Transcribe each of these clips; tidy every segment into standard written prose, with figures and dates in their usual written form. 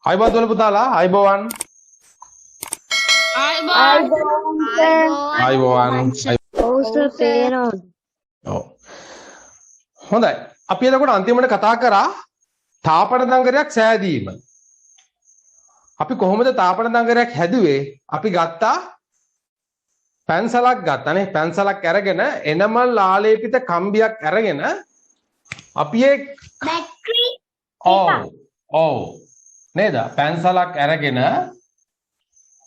අයිබෝන් දුවල පුතාලා අයිබෝන් අයිබෝන් ඔව් හොඳයි අපි එතකොට අන්තිමට කතා කරා තාපන දංගරයක් සෑදීම අපි කොහොමද තාපන දංගරයක් හැදුවේ අපි ගත්තා පැන්සලක් ගත්තානේ පැන්සලක් අරගෙන එනමල් ආලේපිත කම්බියක් අරගෙන අපි ඒ බැටරි ඔව් නේද පැන්සලක් අරගෙන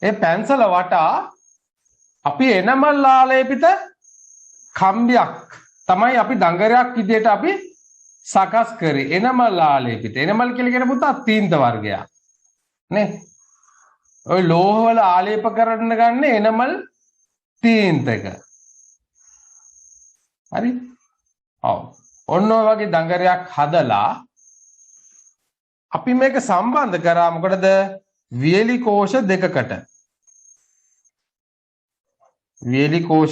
ඒ පැන්සල වටා අපි එනමල් ආලේපිත කම්බියක් තමයි අපි දංගරයක් විදියට අපි සකස් කරේ එනමල් ආලේපිත එනමල් කියලා කියන පුතා තීන්ත වර්ගයක් නේ ඔය ලෝහ වල ආලේප කරන්න ගන්න එනමල් තීන්තක හරි ඔව් ඔන්න ඔය වගේ දංගරයක් හදලා අපි මේක සම්බන්ධ කරා මොකටද වියලි කෝෂ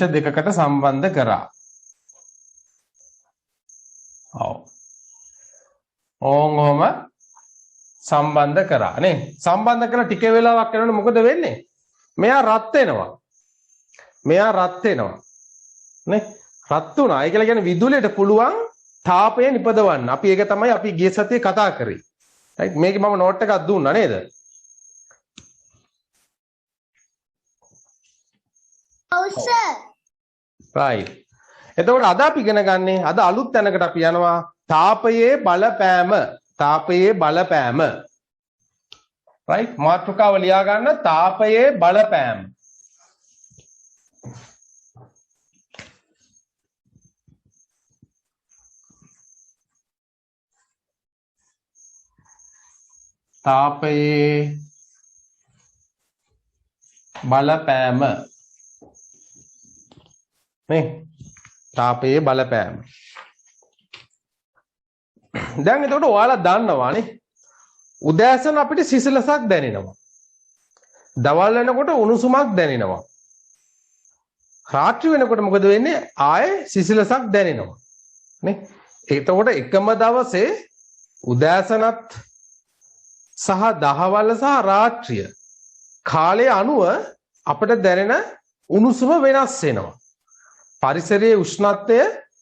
දෙකකට සම්බන්ධ කරා ඔව් ඕංගොම සම්බන්ධ කරා නේ සම්බන්ධ කරලා ටික වෙලාවක් යනකොට මොකද වෙන්නේ මෙයා රත් වෙනවා නේ රත් වුණා ඒ කියලා කියන්නේ විදුලියට පුළුවන් තාපය නිපදවන්න අපි ඒක තමයි අපි ගිය සතියේ කතා කරේ රයිට් මේකේ මම නෝට් එකක් දුන්නා නේද ඔව් සර් රයිට් එතකොට අද අපි ඉගෙන ගන්නේ අද අලුත් තැනකට අපි යනවා තාපයේ බලපෑම රයිට් මාතෘකාව ලියා ගන්න තාපයේ බලපෑම තාපයේ බලපෑම නේ තාපයේ බලපෑම දැන් එතකොට ඔයාලා දන්නවානේ උදෑසන අපිට සිසිලසක් දැනෙනවා දවල් වෙනකොට උණුසුමක් දැනෙනවා රාත්‍රී වෙනකොට මොකද වෙන්නේ ආයේ සිසිලසක් දැනෙනවා නේ එතකොට එකම දවසේ උදෑසනත් සහ දහවල සහ රාත්‍රිය කාලය අනුව අපිට දැනෙන උණුසුම වෙනස් වෙනවා පරිසරයේ උෂ්ණත්වය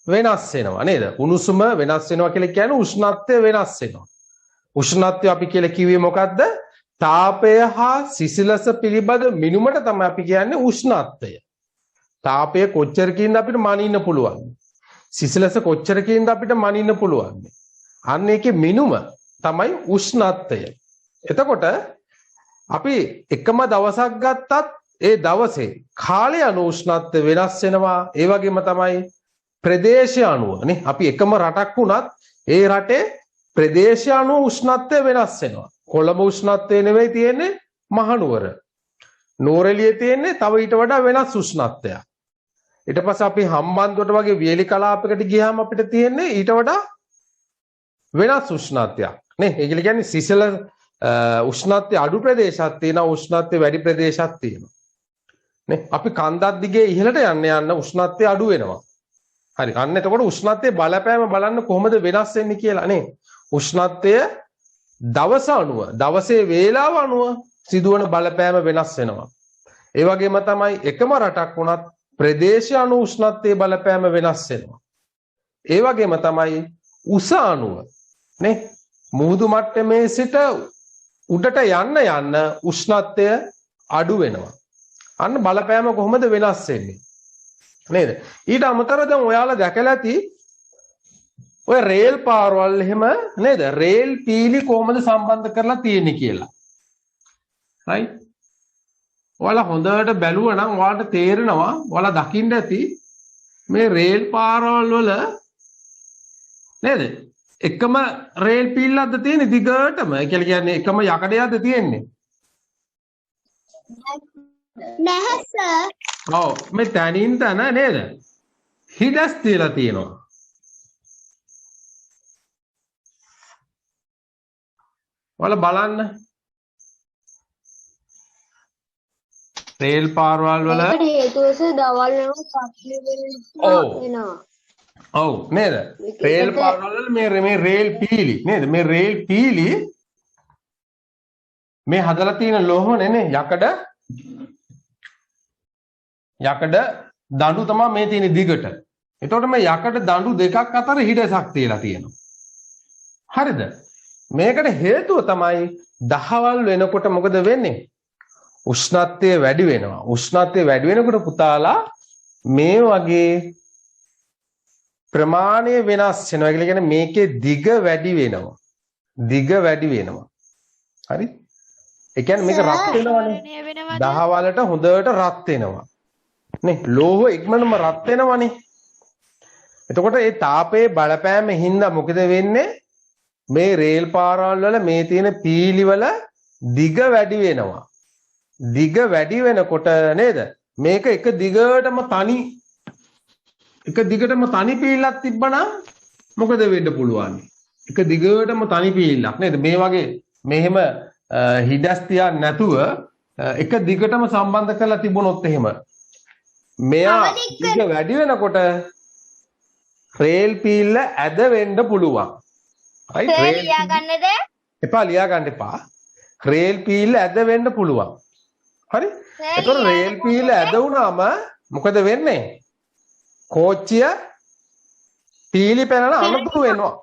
වෙනස් වෙනවා නේද උණුසුම වෙනස් වෙනවා කියලා කියන්නේ උෂ්ණත්වය වෙනස් වෙනවා උෂ්ණත්වය අපි කියලා කිව්වේ මොකද්ද තාපය හා සිසිලස පිළිබඳ මිනුමට තමයි අපි කියන්නේ උෂ්ණත්වය තාපය කොච්චරකින්ද අපිට මනින්න පුළුවන් සිසිලස කොච්චරකින්ද අපිට මනින්න පුළුවන් අන්න ඒකේ මිනුම තමයි උෂ්ණත්වය එතකොට අපි එකම දවසක් ගත්තත් ඒ දවසේ කාලය අනුව උෂ්ණත්වය වෙනස් වෙනවා ඒ වගේම තමයි ප්‍රදේශය අනුව නේ අපි එකම රටක් වුණත් ඒ රටේ ප්‍රදේශය අනුව උෂ්ණත්වය වෙනස් වෙනවා කොළඹ උෂ්ණත්වය නෙවෙයි තියෙන්නේ මහනුවර නෝරෙලියේ තියෙන්නේ තව ඊට වඩා වෙනස් උෂ්ණත්වයක් ඊට පස්සේ අපි හම්බන්තොට වගේ වියලි කලාපයකට ගියාම අපිට තියෙන්නේ ඊට වඩා වෙනස් උෂ්ණත්වයක් නේ ඒ කියන්නේ සිසිල උෂ්ණත්වය අඩු ප්‍රදේශයක් තියෙනවා උෂ්ණත්වය වැඩි ප්‍රදේශයක් තියෙනවා නේ අපි කන්දක් දිගේ ඉහළට යන්න උෂ්ණත්වය අඩු වෙනවා හරි අන්න එතකොට උෂ්ණත්වයේ බලපෑම බලන්න කොහොමද වෙනස් වෙන්නේ කියලා නේ උෂ්ණත්වය දවස අනුව දවසේ වේලාව අනුව සිදුවන බලපෑම වෙනස් වෙනවා ඒ වගේම තමයි එකම රටක් වුණත් ප්‍රදේශය අනුව උෂ්ණත්වයේ බලපෑම වෙනස් වෙනවා ඒ වගේම තමයි උස අනුව නේ මුහුදු මට්ටමේ සිට උඩට යන්න උෂ්ණත්වය අඩු වෙනවා අන්න බලපෑම කොහොමද වෙනස් වෙන්නේ නේද ඊට අමතරව දැන් ඔයාලා දැකලා ඇති ඔය රේල් පාරවල් එහෙම නේද රේල් පීලි කොහොමද සම්බන්ධ කරලා තියෙන්නේ කියලා රයිට් ඔයාලා හොඳට බැලුවා නම් ඔයාලට තේරෙනවා ඔයාලා දකින්න ඇති මේ රේල් පාරවල් වල නේද එකම රේල් පීල්ලක්ද තියෙන්නේ දිගටම ඒ කියන්නේ එකම යකඩයක්ද තියෙන්නේ නැහැ සර් ඔව් මේ තනින් තන නේද හිඩස් තියලා තියෙනවා ඔයාලා බලන්න රේල් පාරවල් වල හේතුවස දවල් වෙනවා ඔව් නේද රේල් පාරවල මේ රේල් පීලි නේද මේ රේල් පීලි මේ හදලා තියෙන ලෝහනේ නේ යකඩ දඬු තමයි මේ තියෙන දිගට. එතකොට මේ යකඩ දඬු දෙකක් අතර හිඩසක් තියලා තියෙනවා. හරිද? මේකට හේතුව තමයි දහවල් වෙනකොට මොකද වෙන්නේ? උෂ්ණත්වය වැඩි වෙනවා. උෂ්ණත්වය වැඩි වෙනකොට පුතාලා මේ වගේ ප්‍රමාණය වෙනස් වෙනවා. ඒ කියන්නේ මේකේ දිග වැඩි වෙනවා. දිග වැඩි වෙනවා. හරි? ඒ කියන්නේ මේක රත් වෙනවනේ. දහවලට හොඳට රත් වෙනවා. නේ ලෝහ ඉක්මනම රත් වෙනවනේ. එතකොට ඒ තාපයේ බලපෑම හින්දා මොකද වෙන්නේ? මේ රේල් පාරවල් වල මේ තියෙන පීලි වල දිග වැඩි වෙනවා. දිග වැඩි වෙනකොට නේද? මේක එක දිගටම තනි පීලක් තිබ්බනම් මොකද වෙන්න පුළුවන්? එක දිගටම තනි පීලක් නේද? මේ වගේ මෙහෙම හිඩස් තියන්න නැතුව එක දිගටම සම්බන්ධ කරලා තිබුණොත් එහෙම මෙයා දිග වැඩි වෙනකොට රේල් පීල්ල ඇද වෙන්න පුළුවන්. right ලියා ගන්නද? එපා ලියා ගන්න එපා. රේල් පීල්ල ඇද වෙන්න පුළුවන්. හරි? ඒතකොට රේල් පීල්ල ඇද වුණාම මොකද වෙන්නේ? කෝච්චිය පීලි පැනලා අනතුරු වෙනවා.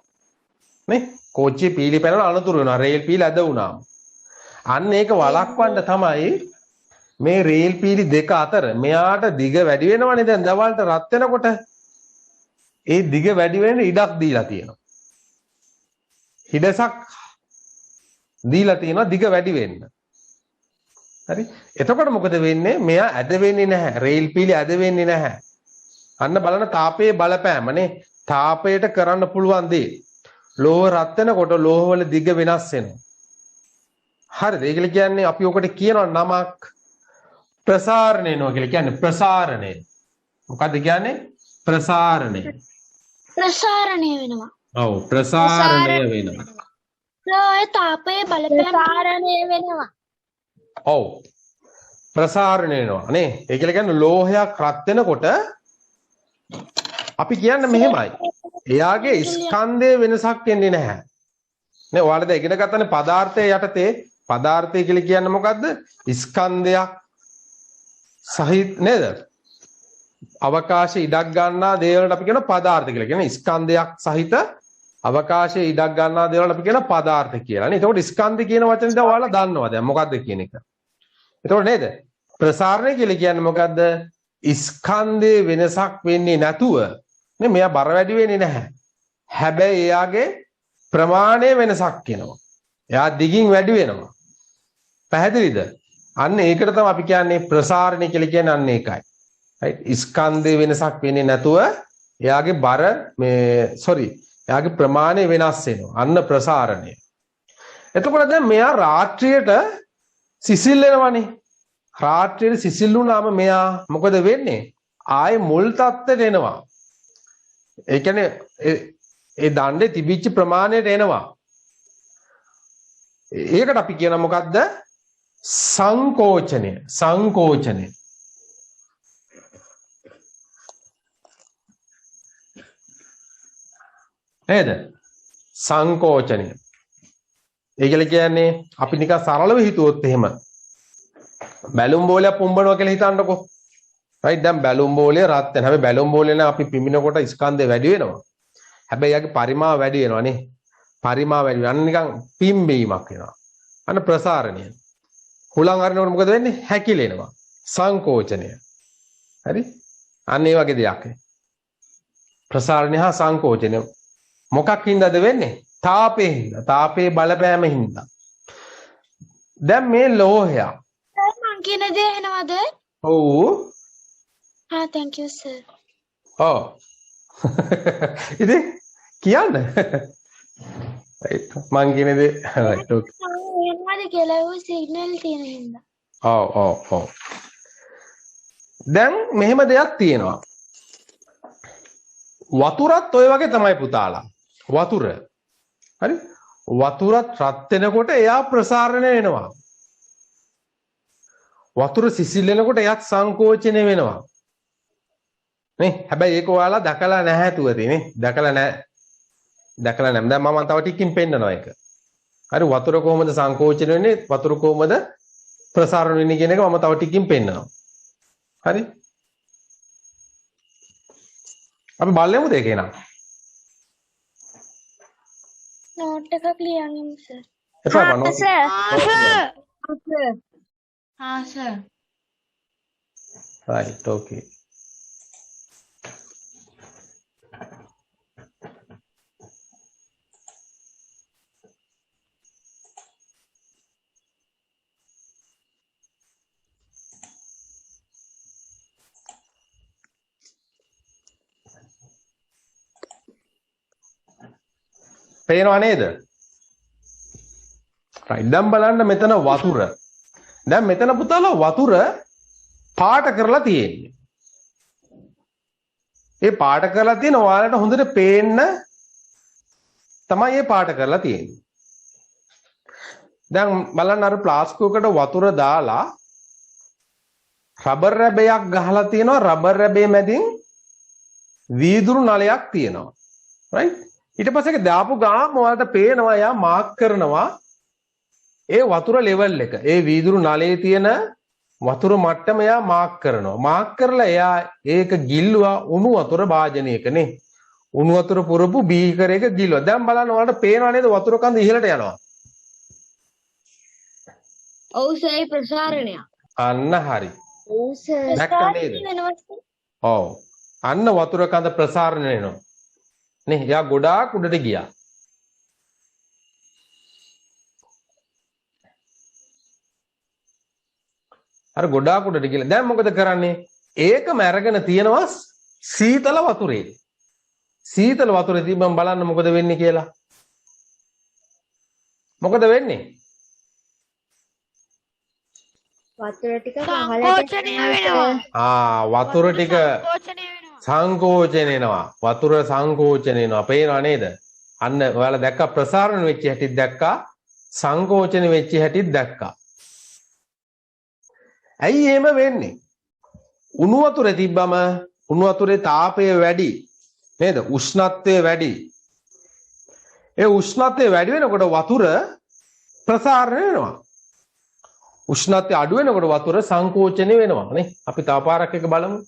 නේ? කෝච්චිය පීලි පැනලා අනතුරු වෙනවා රේල් පීල්ල ඇද වුණාම. අන්න ඒක වළක්වන්න තමයි මේ රේල් පීලි දෙක අතර මෙයාට දිග වැඩි වෙනවනේ දැන් දවල්ට රත් වෙනකොට ඒ දිග වැඩි වෙන ඉඩක් දීලා තියෙනවා. හිඩසක් දීලා තියෙනවා දිග වැඩි වෙන්න. හරි? එතකොට මොකද වෙන්නේ? මෙයා ඇද වෙන්නේ නැහැ. රේල් පීලි ඇද වෙන්නේ නැහැ. අන්න බලන්න තාපයේ බලපෑමනේ. තාපයට කරන්න පුළුවන් දේ. ලෝහ රත් වෙනකොට ලෝහ වල දිග වෙනස් වෙනවා. හරිද? ඒකල කියන්නේ අපි ඔකට කියනවා නමක් ප්‍රසාරණය වෙනවා කියලා කියන්නේ ප්‍රසාරණය. මොකද්ද කියන්නේ? ප්‍රසාරණය. ප්‍රසාරණය වෙනවා. ඔව් ප්‍රසාරණය වෙනවා. ඒ තාපයේ බලපෑම ප්‍රසාරණය වෙනවා. ඔව් ප්‍රසාරණය වෙනවා නේ. ඒ කියලා කියන්නේ ලෝහයක් රත් වෙනකොට අපි කියන්නේ මෙහෙමයි. එයාගේ ස්කන්ධයේ වෙනසක් වෙන්නේ නැහැ. නේ ඔයාලද ඉගෙන ගන්නනේ පදාර්ථයේ යටතේ පදාර්ථය කියලා කියන්නේ මොකද්ද? ස්කන්ධයක් සහිත නේද? අවකාශයේ ඉඩක් ගන්නා දේවල්ට අපි කියන පදාර්ථ කියලා. කියන්නේ ස්කන්ධයක් සහිත අවකාශයේ ඉඩක් ගන්නා දේවල්ට අපි කියන පදාර්ථ කියලා. නේ. එතකොට ස්කන්ධ කියන වචනේ දැන් ඔයාලා දන්නවා දැන් මොකද්ද කියන එක. එතකොට නේද? ප්‍රසාරණය කියලා කියන්නේ මොකද්ද? ස්කන්ධයේ වෙනසක් වෙන්නේ නැතුව නේ මෙයා බර වැඩි වෙන්නේ නැහැ. හැබැයි එයාගේ ප්‍රමාණය වෙනසක් වෙනවා. එයා දිගින් වැඩි වෙනවා. පැහැදිලිද? අන්න ඒකට තමයි අපි කියන්නේ ප්‍රසාරණය කියලා කියන්නේ අන්න ඒකයි. right ස්කන්ධේ වෙනසක් වෙන්නේ නැතුව එයාගේ බර එයාගේ ප්‍රමාණය වෙනස් වෙනවා. අන්න ප්‍රසාරණය. එතකොට දැන් මෙයා රාත්‍රියට සිසිල් වෙනවනේ. රාත්‍රියට සිසිල් වුණාම මෙයා මොකද වෙන්නේ? ආයේ මුල් තත්ත්වයට එනවා. ඒ කියන්නේ ඒ දණ්ඩේ තිබිච්ච ප්‍රමාණයට එනවා. ඒකට අපි කියන මොකද්ද? සංකෝචනය. සංකෝචනය. නේද? සංකෝචනය. ඒකල කියන්නේ අපි නිකන් සරලව හිතුවොත් එහෙම බැලුම් බෝලයක් පුම්බනවා කියලා හිතන්නකෝ. right දැන් බැලුම් බෝලය රත් වෙන. හැබැයි බැලුම් බෝලේ නම් අපි පිඹිනකොට ස්කන්ධය වැඩි වෙනවා. හැබැයි යාගේ පරිමාව වැඩි වෙනවා නේ. පරිමාව වැඩි වෙනවා. අන්න නිකන් පිම්බීමක් වෙනවා. අන්න ප්‍රසාරණය. හුලං අරිනකොට මොකද වෙන්නේ? හැකිලෙනවා. සංකෝචනය. හරි? අන්න ඒ වගේ දෙයක්. ප්‍රසාරණය හා සංකෝචනය මොකක් හින්දාද වෙන්නේ? තාපේ හින්දා. තාපේ බලපෑම හින්දා. දැන් මේ ලෝහය මං කියන දේ එනවද? ඔව්. thank you sir. ඔව්. ඉතින් කියන්න. right මං කියන දේ right okay. එනවද කියලා සිග්නල් තියෙන හින්දා. ඔව්. දැන් මෙහෙම දෙයක් තියෙනවා. වතුරත් ඔය වගේ තමයි පුතාලා. වතුර. හරි? වතුරත් රත් වෙනකොට එයා ප්‍රසාරණය වෙනවා. වතුර සිසිල් වෙනකොට එයාත් සංකෝචනය වෙනවා. නේ? හැබැයි ඒක ඔයාලා දැකලා නැහැ තුවදී නේ. දැකලා නැහැ. දැන් මම තව ටිකකින් පෙන්නනවා ඒක. හරි වතුර කොහොමද සංකෝචන වෙන්නේ වතුර කොහොමද ප්‍රසාරණය වෙන්නේ කියන එක මම තව ටිකකින් පෙන්නනවා. හරි? අපි බලමුද ඒක එනවා. නෝට් එකක් ලියන්න සර්. එපා බනෝ. हाँ सर right okay. පේනව නේද? right දැන් බලන්න මෙතන වතුර. දැන් මෙතන පුතාලා වතුර පාට කරලා තියෙන්නේ. ඒ පාට කරලා තියෙන ඔයාලට හොඳට පේන්න තමයි මේ පාට කරලා තියෙන්නේ. දැන් බලන්න අර ප්ලාස්ටික් එකකට වතුර දාලා රබර් රැබයක් ගහලා තියෙනවා රබර් රැබේ මැදින් වීදුරු නලයක් තියෙනවා. right? ඊට පස්සේ ඒක දාපු ගාම ඔයාලට පේනවා යා මාක් කරනවා ඒ වතුර ලෙවල් එක. ඒ වීදුරු නලයේ තියෙන වතුර මට්ටම එයා මාක් කරනවා. මාක් කරලා එයා ඒක ගිල්ලුවා උණු වතුර භාජනයක නේ. උණු වතුර පුරපු බීකර් එක ගිල්ලුවා. දැන් බලන්න ඔයාලට පේනව නේද වතුර කඳ ඉහළට යනවා. ඔව් සර් ප්‍රසාරණය. අන්න හරි. ඔව් සර් දැක්කා නේද? ඔව්. අන්න වතුර කඳ ප්‍රසාරණය වෙනවා. නේ එයා ගොඩාක් උඩට ගියා. අර ගොඩාක් උඩට ගිහලා දැන් මොකද කරන්නේ? ඒකම අරගෙන තියනවා සීතල වතුරේ. සීතල වතුරේ තිබ්බම බලන්න මොකද වෙන්නේ කියලා. මොකද වෙන්නේ? වතුර ටික සංකෝචනය වෙනවා. වතුර ටික සංකෝචන වෙනවා. වතුර සංකෝචන වෙනවා. පේනව නේද? අන්න ඔයාලා දැක්කා ප්‍රසාරණ වෙච්ච හැටිත් දැක්කා සංකෝචන වෙච්ච හැටිත් දැක්කා. ඇයි එහෙම වෙන්නේ? උණු වතුරේ තිබ්බම උණු වතුරේ තාපය වැඩි නේද? උෂ්ණත්වය වැඩි. ඒ උෂ්ණත්වය වැඩි වෙනකොට වතුර ප්‍රසාරණය වෙනවා. උෂ්ණත්වය අඩු වෙනකොට වතුර සංකෝචනය වෙනවා නේ. අපි තව පාරක් එක බලමු.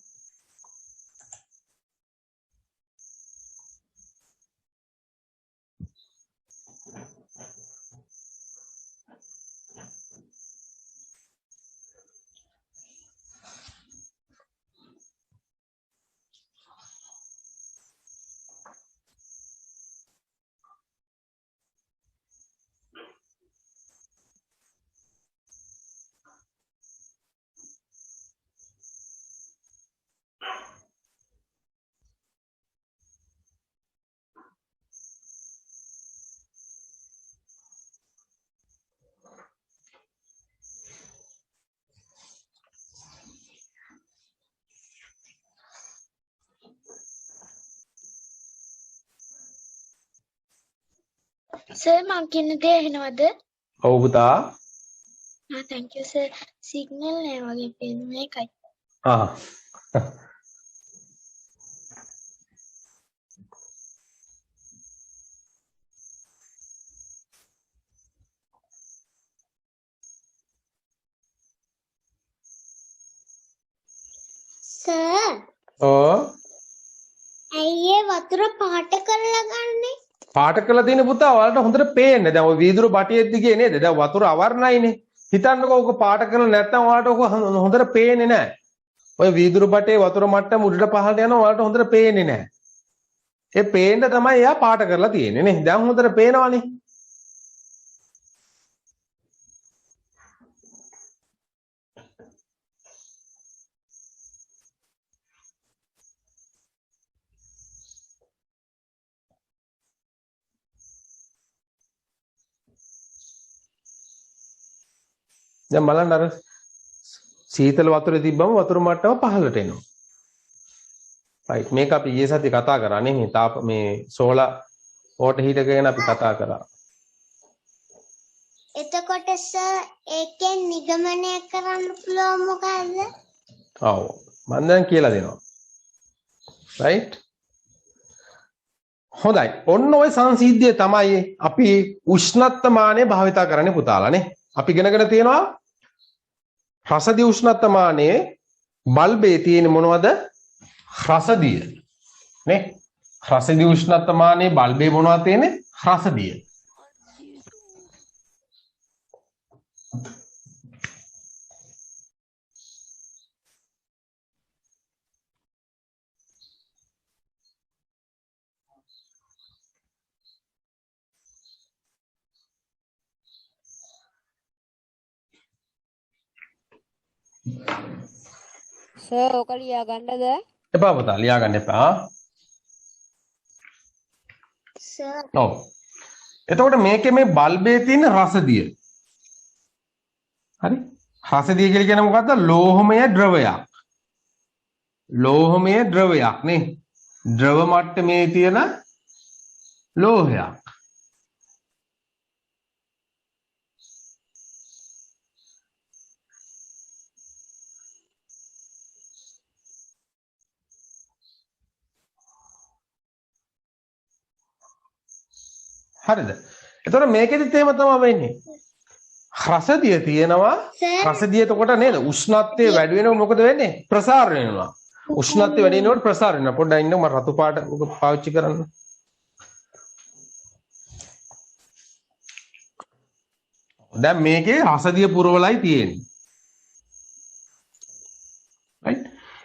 සර් මං කියන දේ ඇහෙනවද? ඔව් පුතා. thank you sir. සිග්නල් නෑ වගේ පේනවා ඒකයි. සර්. ඇයි ඒ වතුර පාට කරලා ගන්නේ? පාට කරලා තියෙන පුතා ඔයාලට හොඳට පේන්නේ. දැන් ඔය වීදුරු බටියෙත් දිගේ නේද? දැන් වතුර අවර්ණයිනේ. හිතන්නකෝ ඔක පාට කරලා නැත්නම් ඔයාලට ඔක හොඳට පේන්නේ නැහැ. ඔය වීදුරු බටේ වතුර මට්ටම උඩට පහළට යනවා ඔයාලට හොඳට පේන්නේ නැහැ. ඒ පේන්න තමයි එයා පාට කරලා තියෙන්නේ නේ. දැන් හොඳට පේනවනේ. දැන් බලන්න අර සීතල වතුරේ තිබ්බම වතුර මට්ටම පහළට එනවා. right මේක අපි ඊයේ සතියේ කතා කරා නේ මේ තාප මේ සෝලා වෝටර් හීටර් ගැන අපි කතා කරා. එතකොට සර් ඒකෙන් නිගමනය කරන්න පුළුවන් මොකද්ද? ඔව් මම දැන් කියලා දෙනවා. right හොඳයි. ඔන්න ඔය සංසිද්ධිය තමයි අපි උෂ්ණත්වමානය භාවිතා කරන්නේ පුතාලානේ. අපි ඉගෙනගෙන තියෙනවා රසදිය උෂ්ණත්වමානයේ බල්බේ තියෙන මොනවද? රසදිය. නේ? රසදිය උෂ්ණත්වමානයේ බල්බේ මොනවද තියෙන්නේ? රසදිය. සර් ඔක ලියා ගන්නද? එපා පුතා ලියා ගන්න එපා. සර් ඔව්. එතකොට මේකේ මේ බල්බේ තියෙන රසදිය. හරි? රසදිය කියලා කියන්නේ මොකද්ද? ලෝහමය ද්‍රවයක්. ලෝහමය ද්‍රවයක් නේ. ද්‍රව මට්ටමේ තියෙන ලෝහයක්. හරිද? එතකොට මේකෙදිත් එහෙම තමයි වෙන්නේ. රසදිය තියෙනවා. රසදිය එතකොට නේද? උෂ්ණත්වය වැඩි වෙනකොට මොකද වෙන්නේ? ප්‍රසාරණය වෙනවා. උෂ්ණත්වය වැඩි වෙනකොට ප්‍රසාරණය වෙනවා. පොඩ්ඩක් ඉන්න මම රතු පාට පාවිච්චි කරන්න. දැන් මේකේ රසදිය පුරවලයි තියෙන්නේ. right?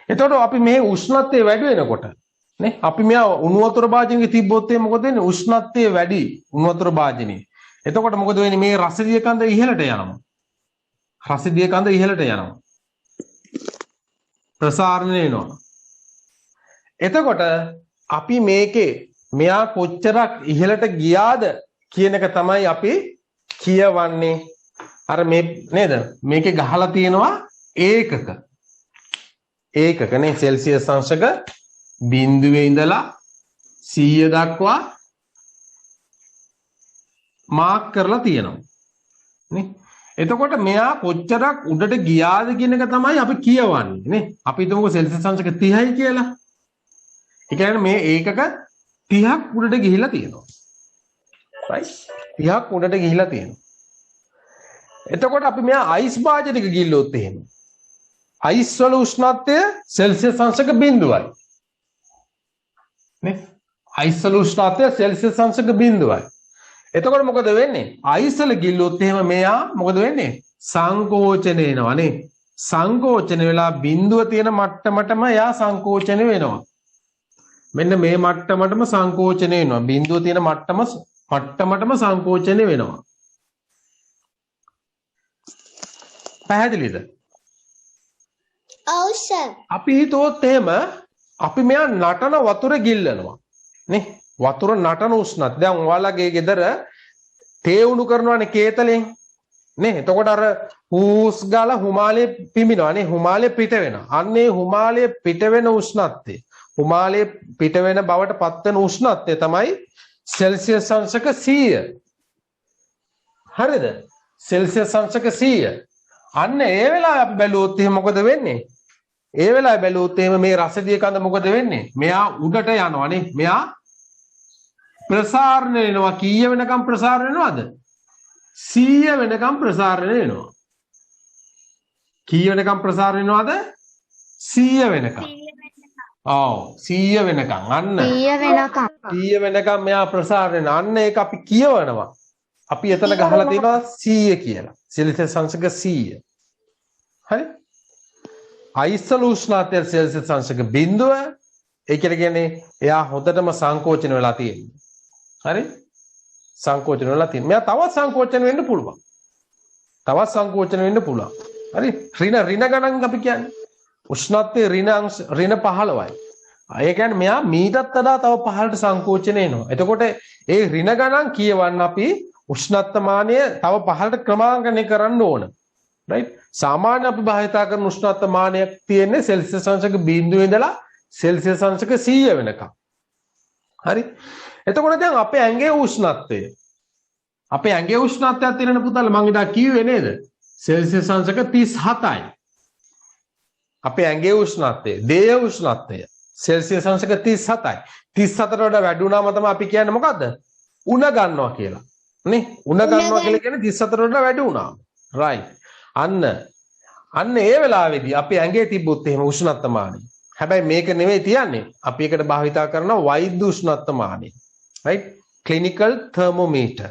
එතකොට අපි මේ උෂ්ණත්වය වැඩි වෙනකොට නේ අපි මෙයා උණු වතුර භාජනයක තිබ්බොත් එහෙනම් මොකද වෙන්නේ? උෂ්ණත්වය වැඩි උණු වතුර භාජනයේ. එතකොට මොකද වෙන්නේ? මේ රසදිය කඳ ඉහළට යනවා. රසදිය කඳ ඉහළට යනවා. ප්‍රසාරණය වෙනවා. එතකොට අපි මේකේ මෙයා කොච්චරක් ඉහළට ගියාද කියන එක තමයි අපි කියවන්නේ. අර මේ නේද? මේකේ ගහලා තියෙනවා ඒකක. ඒකකනේ සෙල්සියස් අංශක බිඳුවේ ඉඳලා 100 දක්වා මාක් කරලා තියෙනවා නේ. එතකොට මෙයා කොච්චරක් උඩට ගියාද කියන එක තමයි අපි කියවන්නේ නේ. අපි හිතමුකෝ සෙල්සියස් අංශක 30යි කියලා. ඒ කියන්නේ මේ ඒකක 30ක් උඩට ගිහිලා තියෙනවා. right? 30ක් උඩට ගිහිලා තියෙනවා. එතකොට අපි මෙයා අයිස් භාජනයක ගිල්ලොත් එහෙම. අයිස් වල උෂ්ණත්වය සෙල්සියස් අංශක 0යි. නේ? අයිස් වල උෂ්ණත්වය සෙල්සියස් අංශක 0යි. එතකොට මොකද වෙන්නේ? අයිස් වල ගිල්ලොත් එහෙම මෙයා මොකද වෙන්නේ? සංකෝචන වෙනවා නේ. සංකෝචන වෙලා බිඳුව තියෙන මට්ටමටම එයා සංකෝචන වෙනවා. මෙන්න මේ මට්ටමටම සංකෝචන වෙනවා. බිඳුව තියෙන මට්ටමටම සංකෝචන වෙනවා. පැහැදිලිද? ඔව් සර්. අපි හිතුවොත් එහෙම අපි මෙයා නටන වතුර ගිල්ලනවා නේ. වතුර නටන උෂ්ණත්. දැන් ඔයාලගේ ගෙදර තේ උණු කරනවානේ කේතලෙන් නේ. එතකොට අර හූස් ගාලා හුමාලේ පිඹිනවා නේ. හුමාලේ පිට වෙනවා. අන්නේ හුමාලේ පිට වෙන උෂ්ණත්වය. හුමාලේ පිට වෙන බවට පත් වෙන උෂ්ණත්වය තමයි සෙල්සියස් අංශක 100. හරිද? සෙල්සියස් අංශක 100. අන්න ඒ වෙලාවේ අපි බැලුවොත් එහෙනම් මොකද වෙන්නේ? ඒ වෙලාවේ බැලුවොත් එහෙම මේ රසදිය කඳ මොකද වෙන්නේ? මෙයා උඩට යනවා නේ. මෙයා ප්‍රසාරණය වෙනවා. කීය වෙනකම් ප්‍රසාරණය වෙනවද? 100 වෙනකම් ප්‍රසාරණය වෙනවා. කීය වෙනකම් ප්‍රසාරණය වෙනවද? 100 වෙනකම්. ඔව් 100 වෙනකම්. අන්න 100 වෙනකම් මෙයා ප්‍රසාරණය වෙනවා. අන්න ඒක අපි කියවනවා. අපි එතන ගහලා තියෙනවා 100 කියලා. සෙල්සියස් අංශක 100. හරි? අයිසල උෂ්ණත්වය සෙල්සියස් අංශක 0. ඒ කියන්නේ එයා හොඳටම සංකෝචන වෙලා තියෙනවා. හරි? සංකෝචන වෙලා තියෙනවා. මෙයා තවත් සංකෝචන වෙන්න පුළුවන්. තවත් සංකෝචන වෙන්න පුළුවන්. හරි? ඍණ ගණන් අපි කියන්නේ. උෂ්ණත්වයේ ඍණ 15යි. ඒ කියන්නේ මෙයා මීටත් වඩා තව පහළට සංකෝචන වෙනවා. එතකොට ඒ ඍණ ගණන් කියවන්න අපි උෂ්ණත්වමානය තව පහළට ක්‍රමාංකනය කරන්න ඕන. right? සාමාන්‍ය අපි භාවිතා කරන උෂ්ණත්වමානයක් තියෙන්නේ සෙල්සියස් අංශක 0 ඉඳලා සෙල්සියස් අංශක 100 වෙනකම්. හරි? එතකොට දැන් අපේ ඇඟේ උෂ්ණත්වය. අපේ ඇඟේ උෂ්ණත්වයක් තියෙන පුතාලා මම ඉදා කිව්වේ නේද? සෙල්සියස් අංශක 37යි. අපේ ඇඟේ උෂ්ණත්වය, දේහ උෂ්ණත්වය සෙල්සියස් අංශක 37යි. 37ට වඩා වැඩි වුණාම තමයි අපි කියන්නේ මොකද්ද? උණ ගන්නවා කියලා. නේ? උණ ගන්නවා කියලා කියන්නේ 37ට වඩා වැඩි වුණාම. right. අන්න ඒ වෙලාවේදී අපි ඇඟේ තිබ්බොත් එහෙම උෂ්ණත්වමානය. හැබැයි මේක නෙවෙයි තියන්නේ. අපි එකට භාවිතා කරන වෛද්‍ය උෂ්ණත්වමානය. right? clinical thermometer.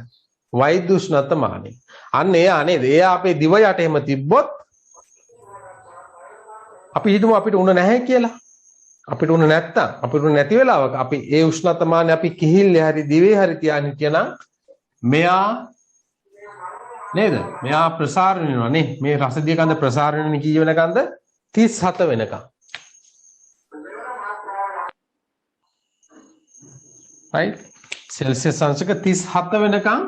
වෛද්‍ය උෂ්ණත්වමානය. අන්න එයා නේද? එයා අපේ දිව යට එහෙම තිබ්බොත් අපි හිතමු අපිට උණ නැහැ කියලා. අපිට උණ නැත්තම් අපිට උණ නැති වෙලාවක අපි ඒ උෂ්ණත්වමානය අපි කිහිල්ලේ හරි දිවේ හරි තියාගෙන හිටියනම් මෙයා නේද? මෙයා ප්‍රසාරණය වෙනවා නේ. මේ රසදිය කන්ද ප්‍රසාරණය වෙන කී වෙනකන්ද? 37 වෙනකන්. right? සෙල්සියස් අංශක 37 වෙනකන්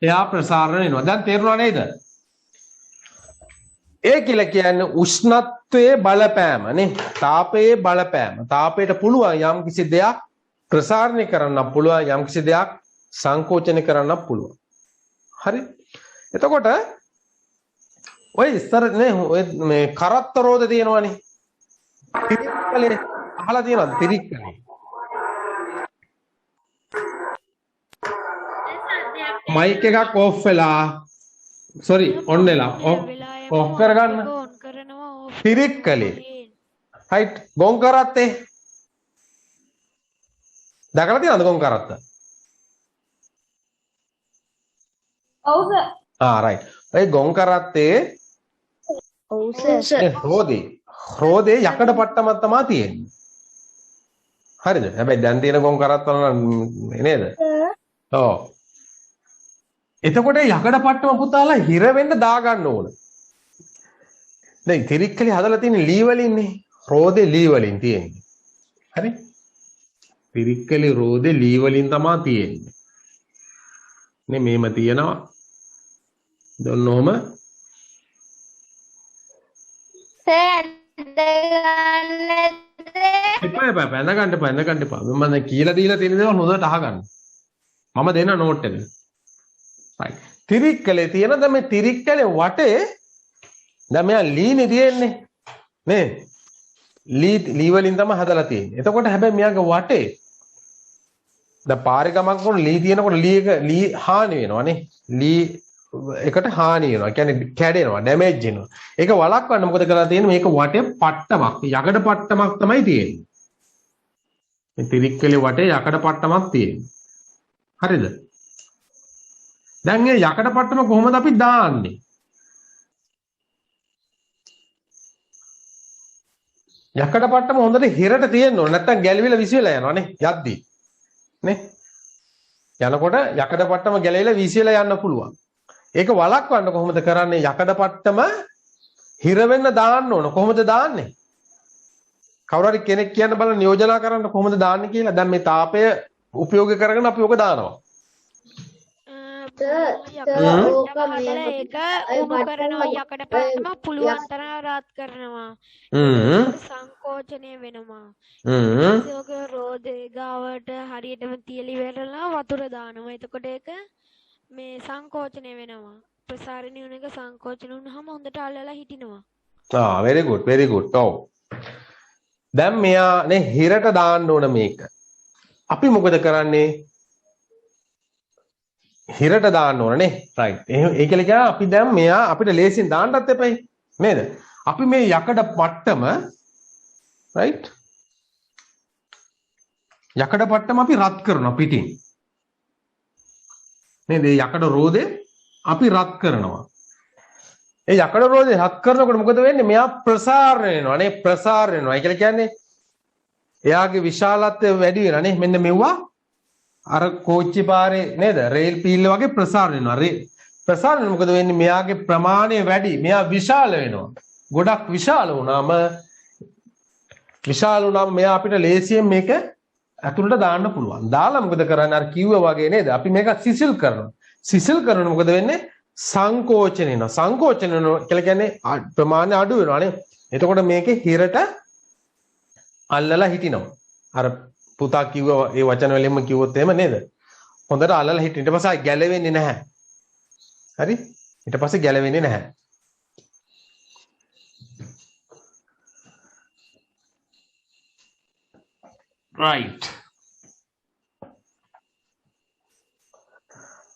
එයා ප්‍රසාරණය වෙනවා. දැන් තේරුණා නේද? ඒ කියලා කියන්නේ උෂ්ණත්වයේ බලපෑම නේ. තාපයේ බලපෑම. තාපයට පුළුවන් යම් කිසි දෙයක් ප්‍රසාරණය කරන්න පුළුවන්, යම් කිසි දෙයක් සංකෝචනය කරන්න පුළුවන්. හරි? එතකොට ඔය ඉස්සර නේ ඔය මේ කරත්ත රෝද තියෙනවනේ. තිරික්කලේ අහලා තියෙනවද තිරික්කලේ? මයික් එකක් ඔෆ් වෙලා sorry on වෙලා ඔෆ් කරගන්න. තිරික්කලේ right ගොන් කරත්තේ දැකලා තියෙනවද ගොන් කරත්ත? ඔව් සර්. right. ඒ ගොන් කරත්තේ ඔව් සර්. රෝදේ යකඩ පට්ටමක් තමයි තියෙන්නේ. හරිද? හැබැයි දැන් තියෙන ගොන් කරත්තවල නේද? ඔව්. එතකොට යකඩ පට්ටම පුතාලා හිර වෙන්න දා ගන්න ඕන. දැන් තිරික්කලේ හදලා තියෙන ලී වලින්නේ. රෝදේ ලී වලින් තියෙන්නේ. හරි? තිරික්කලේ රෝදේ ලී වලින් තමයි තියෙන්නේ. නේ මේම තියෙනවා. දොන්නෝම පැනගන්න එපා. මම කියලා දීලා තියෙන දේවල් හොඳට අහගන්න. මම දෙන්න නෝට් එක. right. තිරික්කලේ තියෙන දැන් මේ තිරික්කලේ වටේ දැන් මෙයා ලීනේ තියෙන්නේ. නේ? ලී වලින් තමයි හදලා තියෙන්නේ. එතකොට හැබැයි මෙයාගේ වටේ දැන් පාරේ ගමන් කරන ලී තියෙනකොට ලී හානි වෙනවා නේ. ලී එකට හානි වෙනවා. කියන්නේ කැඩෙනවා, ඩැමේජ් වෙනවා. ඒක වළක්වන්න මොකද කරලා තියෙන්නේ? මේක වටේ පට්ටමක්, යකඩ පට්ටමක් තමයි තියෙන්නේ. මේ තිරික්කලේ වටේ යකඩ පට්ටමක් තියෙන්නේ. හරිද? දැන් මේ යකඩ පට්ටම කොහොමද අපි දාන්නේ? යකඩ පට්ටම හොඳට හිරට තියෙන්න ඕනේ. නැත්තම් ගැලවිලා විසිලා යනවා නේ යද්දි. නේ? යනකොට යකඩ පට්ටම ගැලවිලා විසිලා යන්න පුළුවන්. ඒක වළක්වන්න කොහොමද කරන්නේ? යකඩ පට්ටම හිර වෙන්න දාන්න ඕන. කොහොමද දාන්නේ? කවුරු හරි කෙනෙක් කියන්න බලන්න යෝජනා කරන්න කොහොමද දාන්නේ කියලා. දැන් මේ තාපය උපයෝග කරගෙන අපි ඔක දානවා. ඒක උණු කරනවා යකඩ පට්ටම පුළුවන් තරම් රත් කරනවා. සංකෝචනය වෙනවා. ඒක රෝදේ ගාවට හරියටම තියලි වෙරලා වතුර දානවා. එතකොට ඒක මේ සංකෝචනය වෙනවා. ප්‍රසාරණය වෙන එක සංකෝචන වුණාම හොඳට අල්ලලා හිටිනවා. very good. ඔව්. දැන් මෙයා නේ හිරට දාන්න ඕන මේක. අපි මොකද කරන්නේ? හිරට දාන්න ඕන නේ. right. ඒ කියලා කියන අපි දැන් මෙයා අපිට ලේසියෙන් දාන්නත් එපයි. නේද? අපි මේ යකඩ පට්ටම right. යකඩ පට්ටම අපි රත් කරනවා පිටින්. නේද? මේ යකඩ රෝදේ අපි රත් කරනවා. ඒ යකඩ රෝදේ රත් කරනකොට මොකද වෙන්නේ? මෙයා ප්‍රසාරණය වෙනවා නේ. ප්‍රසාරණය වෙනවා. ඒ කියලා කියන්නේ එයාගේ විශාලත්වය වැඩි වෙනවා නේ. මෙන්න මෙව්වා අර කෝච්චි පාරේ නේද? රේල් පීල්ල වගේ ප්‍රසාරණය වෙනවා. ප්‍රසාරණය මොකද වෙන්නේ? මෙයාගේ ප්‍රමාණය වැඩි. මෙයා විශාල වෙනවා. ගොඩක් විශාල වුණාම මෙයා අපිට ලේසියෙන් මේක ඇතුළට දාන්න පුළුවන්. දාලා මොකද කරන්නේ? අර කිව්වා වගේ නේද? අපි මේක සිසිල් කරනවා. සිසිල් කරනකොට මොකද වෙන්නේ? සංකෝචන වෙනවා. සංකෝචන වෙනවා කියලා කියන්නේ ප්‍රමාණය අඩු වෙනවා නේ. එතකොට මේකේ හිරට අල්ලලා හිටිනවා. අර පුතා කිව්වා ඒ වචන වලින්ම කිව්වොත් එහෙම නේද? හොඳට අල්ලලා හිටින්න. ඊට පස්සේ ගැලවෙන්නේ නැහැ. හරි? ඊට පස්සේ ගැලවෙන්නේ නැහැ. right.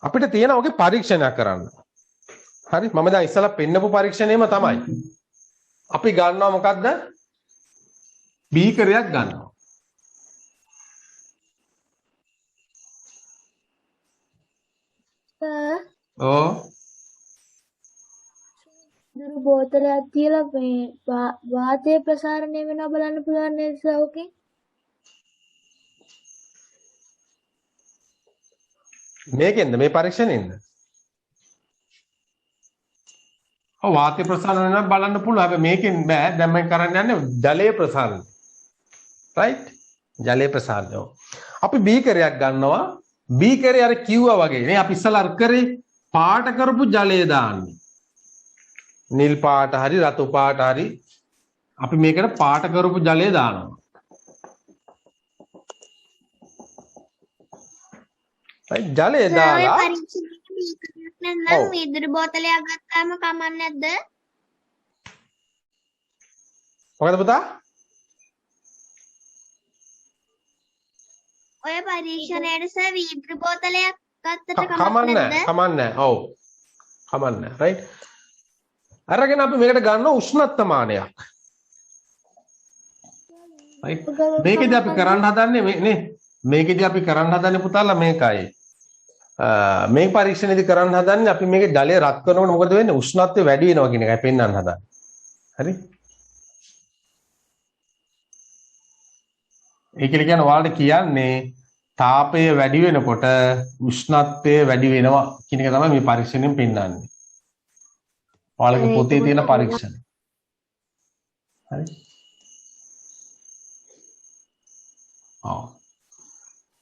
අපිට තියෙන ඔගේ පරීක්ෂණයක් කරන්න. හරි මම දැන් ඉස්සලා පෙන්නපු පරීක්ෂණයම තමයි. අපි ගන්නවා මොකද්ද? බීකරයක් ගන්නවා. ඕ දුරු බෝතලයක් තියලා මේ වාතය ප්‍රසාරණය වෙනවා බලන්න පුළුවන් නේද සර් ඔකේ? මේකෙන්ද මේ පරීක්ෂණයෙන්ද? ඔව් වාතය ප්‍රසාරණය වෙනවා බලන්න පුළුවන්. හැබැයි මේකෙන් බෑ. දැන් මම කරන්න යන්නේ ජලයේ ප්‍රසාරණය. right? ජලයේ ප්‍රසාරණය. අපි බීකරයක් ගන්නවා. බීකරේ අර කිව්වා වගේ නේ අපි ඉස්සලා අර කරේ පාට කරපු ජලය දාන්නේ. නිල් පාට හරි රතු පාට හරි අපි මේකට පාට කරපු ජලය දානවා. right? ජලය දාලා නැත්නම් වීදුරු බෝතලයක් ගත්තාම කමක් නැද්ද? මොකද පුතා? ඔය පරීක්ෂණයට සර් වීදුරු බෝතලයක් ගත්තට කමක් කමන්නේ නැද්ද? කමන්නේ. ඔව්. කමන්නේ. right? අරගෙන අපි මේකට ගන්න උෂ්ණත්වමානයක්. right? මේකෙදි අපි කරන්න හදන්නේ නේ. මේකෙදි අපි කරන්න හදන්නේ පුතාලා මේකයි. මේ පරීක්ෂණෙදි කරන්න හදන්නේ අපි මේකේ ජලය රත් කරනකොට මොකද වෙන්නේ? උෂ්ණත්වය වැඩි වෙනවා කියන එකයි පෙන්වන්න හදන්නේ. හරි? ඒකල කියන්නේ ඔයාලට කියන්නේ තාපය වැඩි වෙනකොට උෂ්ණත්වය වැඩි වෙනවා කියන එක තමයි මේ පරීක්ෂණයෙන් පෙන්වන්නේ. ඔයාලගේ පොතේ තියෙන පරීක්ෂණ. හරි? ආ.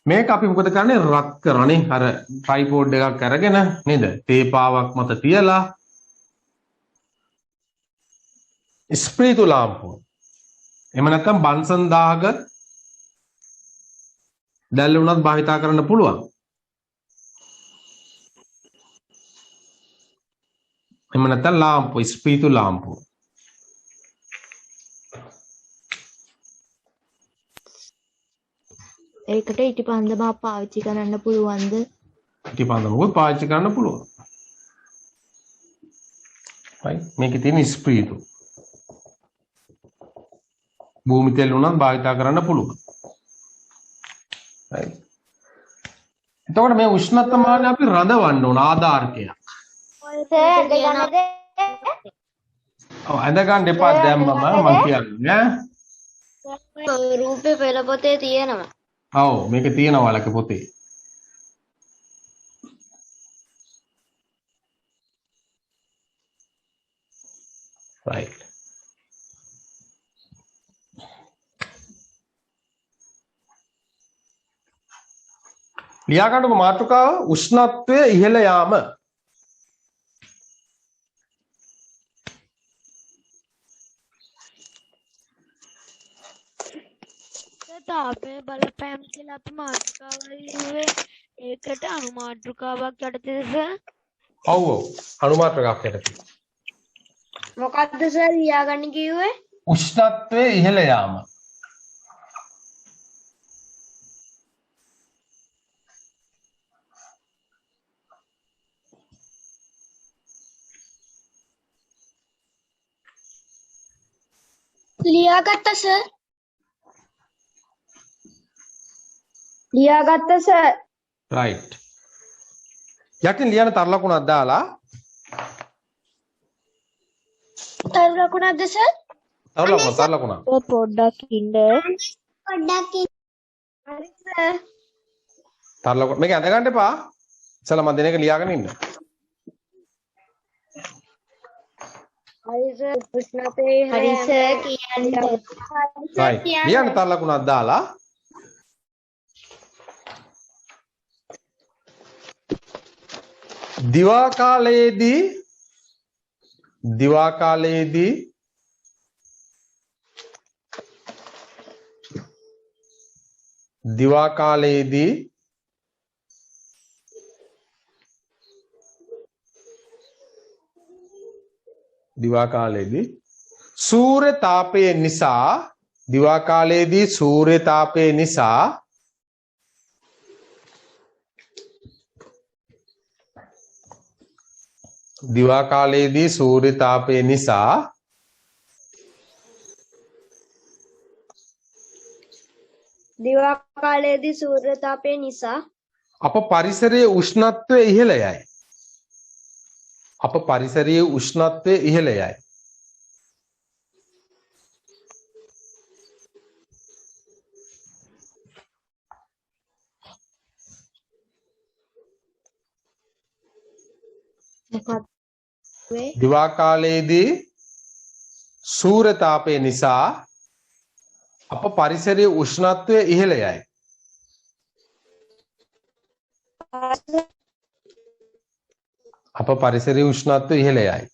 මේක අපි මොකද කරන්නේ? රත් කරන්නේ. අර ට්‍රයිපෝඩ් එකක් අරගෙන නේද? තේපාවක් මත තියලා ස්ප්‍රීතු ලාම්පුව. එහෙම නැත්නම් බන්සන් දාහක දැල්ල උනත් භාවිතා කරන්න පුළුවන්. එහෙම නැත්නම් ලාම්පුව, ස්ප්‍රීතු ලාම්පුව. ඒකට ඉටිපන්දමක් පාවිච්චි කරන්න පුළුවන්ද? ඉටිපන්දමකුත් පාවිච්චි කරන්න පුළුවන්. right? මේකේ තියෙන ස්ප්‍රීතු. භූමි තෙල් උනත් භාවිතා කරන්න පුළුවන්. right? එතකොට මේ උෂ්ණත්වමානය අපි රඳවන්න ඕන ආධාරකයක්. ඔව් ඇඳ ගන්න එපා දැම්මම මම කියන්නේ ඈ. රූපේ පෙළ පොතේ තියෙනවා. ඔව් මේක තියෙනවා ඔයාලගේ පොතේ. right. ලියා ගන්නකො මාතෘකාව උෂ්ණත්වය ඉහළ යාම. තාපය බලපෑම් කියලා අපි මාතෘකාවල් ලිව්වේ ඒකට අනු මාතෘකාවක් යටතේද සර්? ඔව් ඔව් අනු මාතෘකාවක් යටතේ. මොකක්ද සර් ලියාගන්න කිව්වේ? උෂ්ණත්වය ඉහළ යාම. ලියාගත්ත සර්. ලියාගත්ත සර්. right. යටින් ලියන තර ලකුණක් දාලා තර ලකුණක්ද සර්? තර ලකුණ. පොඩ්ඩක් ඉන්න. පොඩ්ඩක් හරි සර්. තර ලකුණ මේක ඇඳ ගන්න එපා. ඉතලා මම දෙන එක ලියාගෙන ඉන්න. හරි සර් උෂ්ණත්වයේ හරි සර් කියන්නේ. right. ලියන තර ලකුණක් දාලා දිවා කාලයේදී සූර්ය තාපය නිසා දිවා කාලයේදී සූර්ය තාපය නිසා දිවා කාලයේදී සූර්ය තාපය නිසා දිවා කාලයේදී සූර්ය තාපය නිසා අප පරිසරයේ උෂ්ණත්වය ඉහළ යයි. අප පරිසරයේ උෂ්ණත්වය ඉහළ යයි. දිවා කාලයේදී සූර්ය තාපය නිසා අප පරිසරයේ උෂ්ණත්වය ඉහළ යයි. අප පරිසරයේ උෂ්ණත්වය ඉහළ යයි.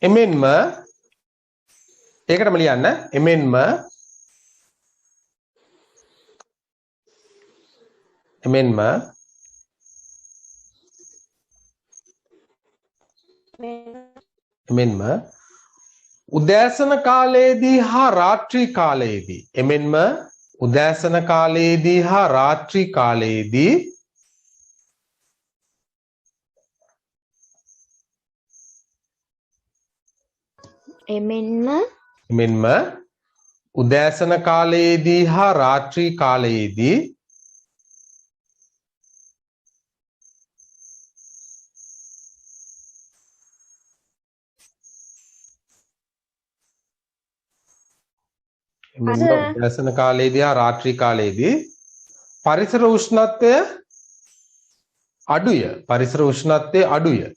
එමෙන්ම ඒකටම ලියන්න එමෙන්ම උදෑසන කාලයේදී හා රාත්‍රී කාලයේදී එමෙන්ම උදෑසන කාලයේදී හා රාත්‍රී කාලයේදී එමෙන්ම උදෑසන කාලයේදී හා රාත්‍රී කාලයේදී උදෑසන කාලයේදී හා රාත්‍රී කාලයේදී පරිසර උෂ්ණත්වය අඩුය. පරිසර උෂ්ණත්වය අඩුය.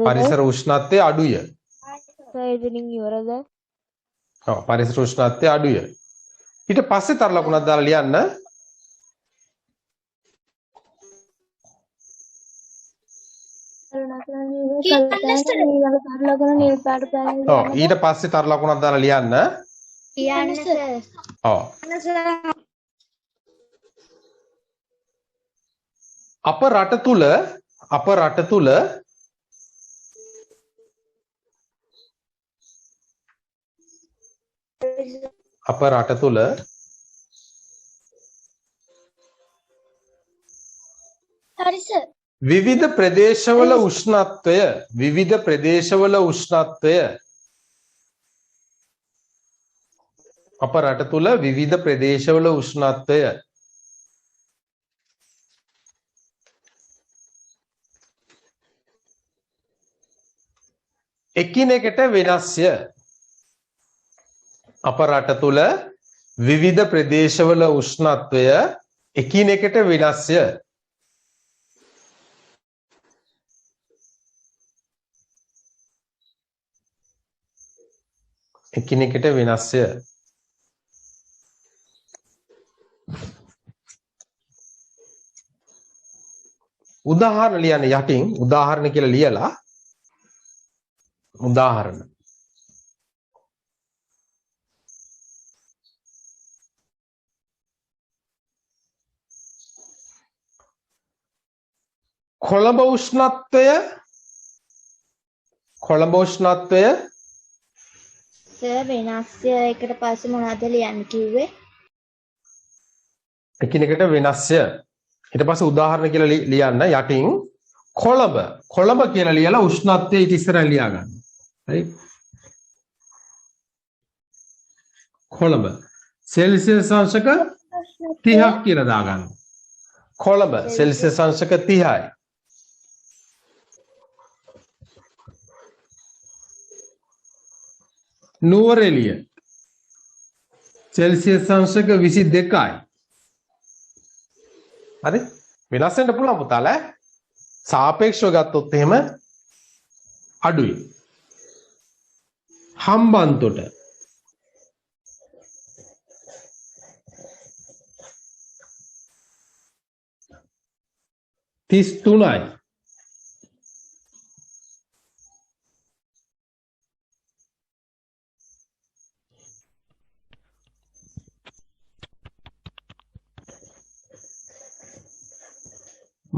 පරිසර උෂ්ණත්වය අඩුය. එතනින් ඉවරද? ඔව් පරිසර උෂ්ණත්වය අඩුය. ඊට පස්සේ තර ලකුණක් දාලා ලියන්න. ඔව් ඊට පස්සේ තර ලකුණක් දාලා ලියන්න. ඔව් අප රට තුල විවිධ ප්‍රදේශවල උෂ්ණත්වය අප රට තුල විවිධ ප්‍රදේශවල උෂ්ණත්වය එකිනෙකට වෙනස්ය. අප රට තුල විවිධ ප්‍රදේශවල උෂ්ණත්වය එකිනෙකට වෙනස්ය. එකිනෙකට වෙනස්ය. උදාහරණ ලියන්න යටින් උදාහරණ කියලා ලියලා උදාහරණ කොළඹ උෂ්ණත්වය වෙනස්ය. ඒකට පස්සේ මොනවද ලියන්න කිව්වේ? එකිනෙකට වෙනස්ය. ඊට පස්සේ උදාහරණ කියලා ලියන්න යටින් කොළඹ කියලා ලියලා උෂ්ණත්වය ඊට ඉස්සරහ ලියා ගන්න. හරි? කොළඹ සෙල්සියස් අංශක 30ක් කියලා දාගන්න. කොළඹ සෙල්සියස් අංශක 30යි. නුවරඑළිය සෙල්සියස් අංශක 22යි. හරි? වෙනස් වෙන්න පුළුවන් පුතාලා. සාපේක්ෂව ගත්තොත් එහෙම අඩුයි. හම්බන්තොට තිස් තුනයි.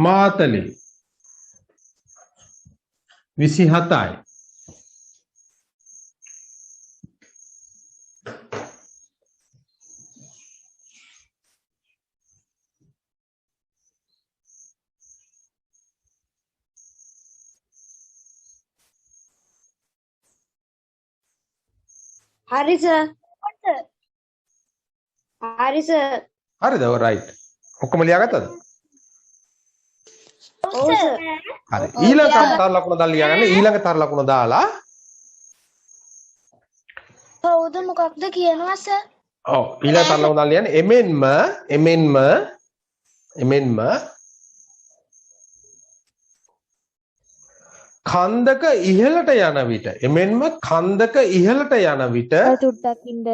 මාතලේ 27යි. හරි සර්. හරි සර්. හරිද? රයිට්. ඔක්කොම ලියාගත්තද? ඔව් සර්. හරි. ඊළඟ තර ලකුණ දාලා ලියාගන්න. ඊළඟ තර ලකුණ දාලා කවුද මොකක්ද කියනවා සර්? ඔව් ඊළඟ තර ලකුණ දාලා ලියන්නේ එමෙන්ම කන්දක ඉහළට යන විට එමෙන්ම කන්දක ඉහළට යන විට චුට්ටක් ඉන්න.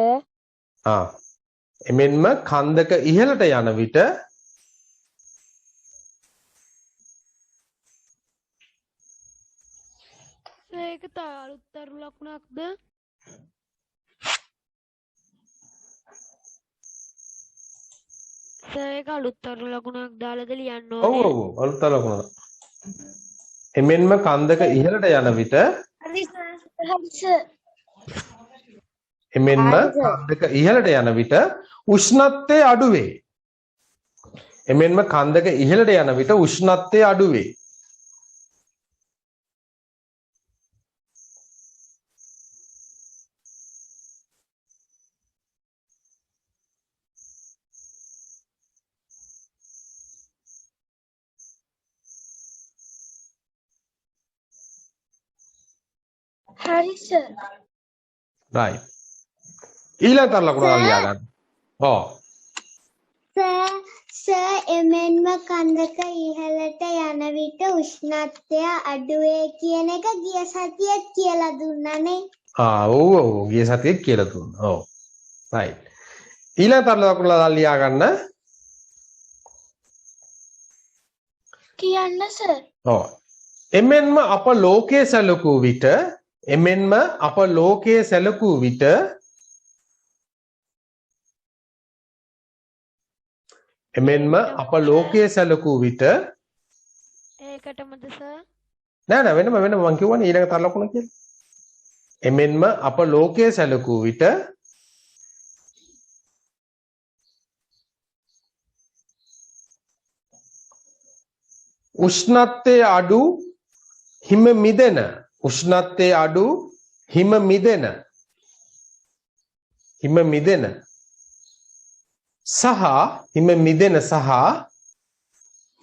එමෙන්ම කන්දක ඉහළට යන විට ඒක තාලුත්තරු ලකුණක්ද? ඒක අලුත්තරු ලකුණක් දාලාද ලියන්න ඔව් ඕනේ? ඔව් අලුත් තර ලකුණ. එමෙන්ම කන්දක ඉහළට යන විට හරි සර්. එමෙන්ම කන්දක ඉහළට යන විට උෂ්ණත්වය අඩු වේ. එමෙන්ම කන්දක ඉහළට යන විට උෂ්ණත්වය අඩු වේ. හරි සර්. right. ඊළඟ තර ලකුණ දාලා ලියා ගන්න. ඔව්. සර් එමෙන්ම කන්දක ඉහළට යන විට උෂ්ණත්වය අඩු වේ කියන එක ගිය සතියෙත් කියලා දුන්නානේ. ඔව් ගිය සතියේ කියලා දුන්නා. ඔව්. right. ඊළඟ තර ලකුණ දාලා ලියා ගන්න. කියන්න සර්. ඔව්. එමෙන්ම අප ලෝකයේ සැලකූ විට එමෙන්ම අප ලෝකයේ සැලකූ විට එමෙන්ම අප ලෝකයේ සැලකූ විට ඒකටමද සර්? නෑ වෙනම මං කියවනේ ඊළඟ තර ලකුණ කියලා. එමෙන්ම අප ලෝකයේ සැලකූ විට උෂ්ණත්වයේ අඩු හිම මිදෙන උෂ්ණත්වයේ අඩු හිම මිදෙන සහ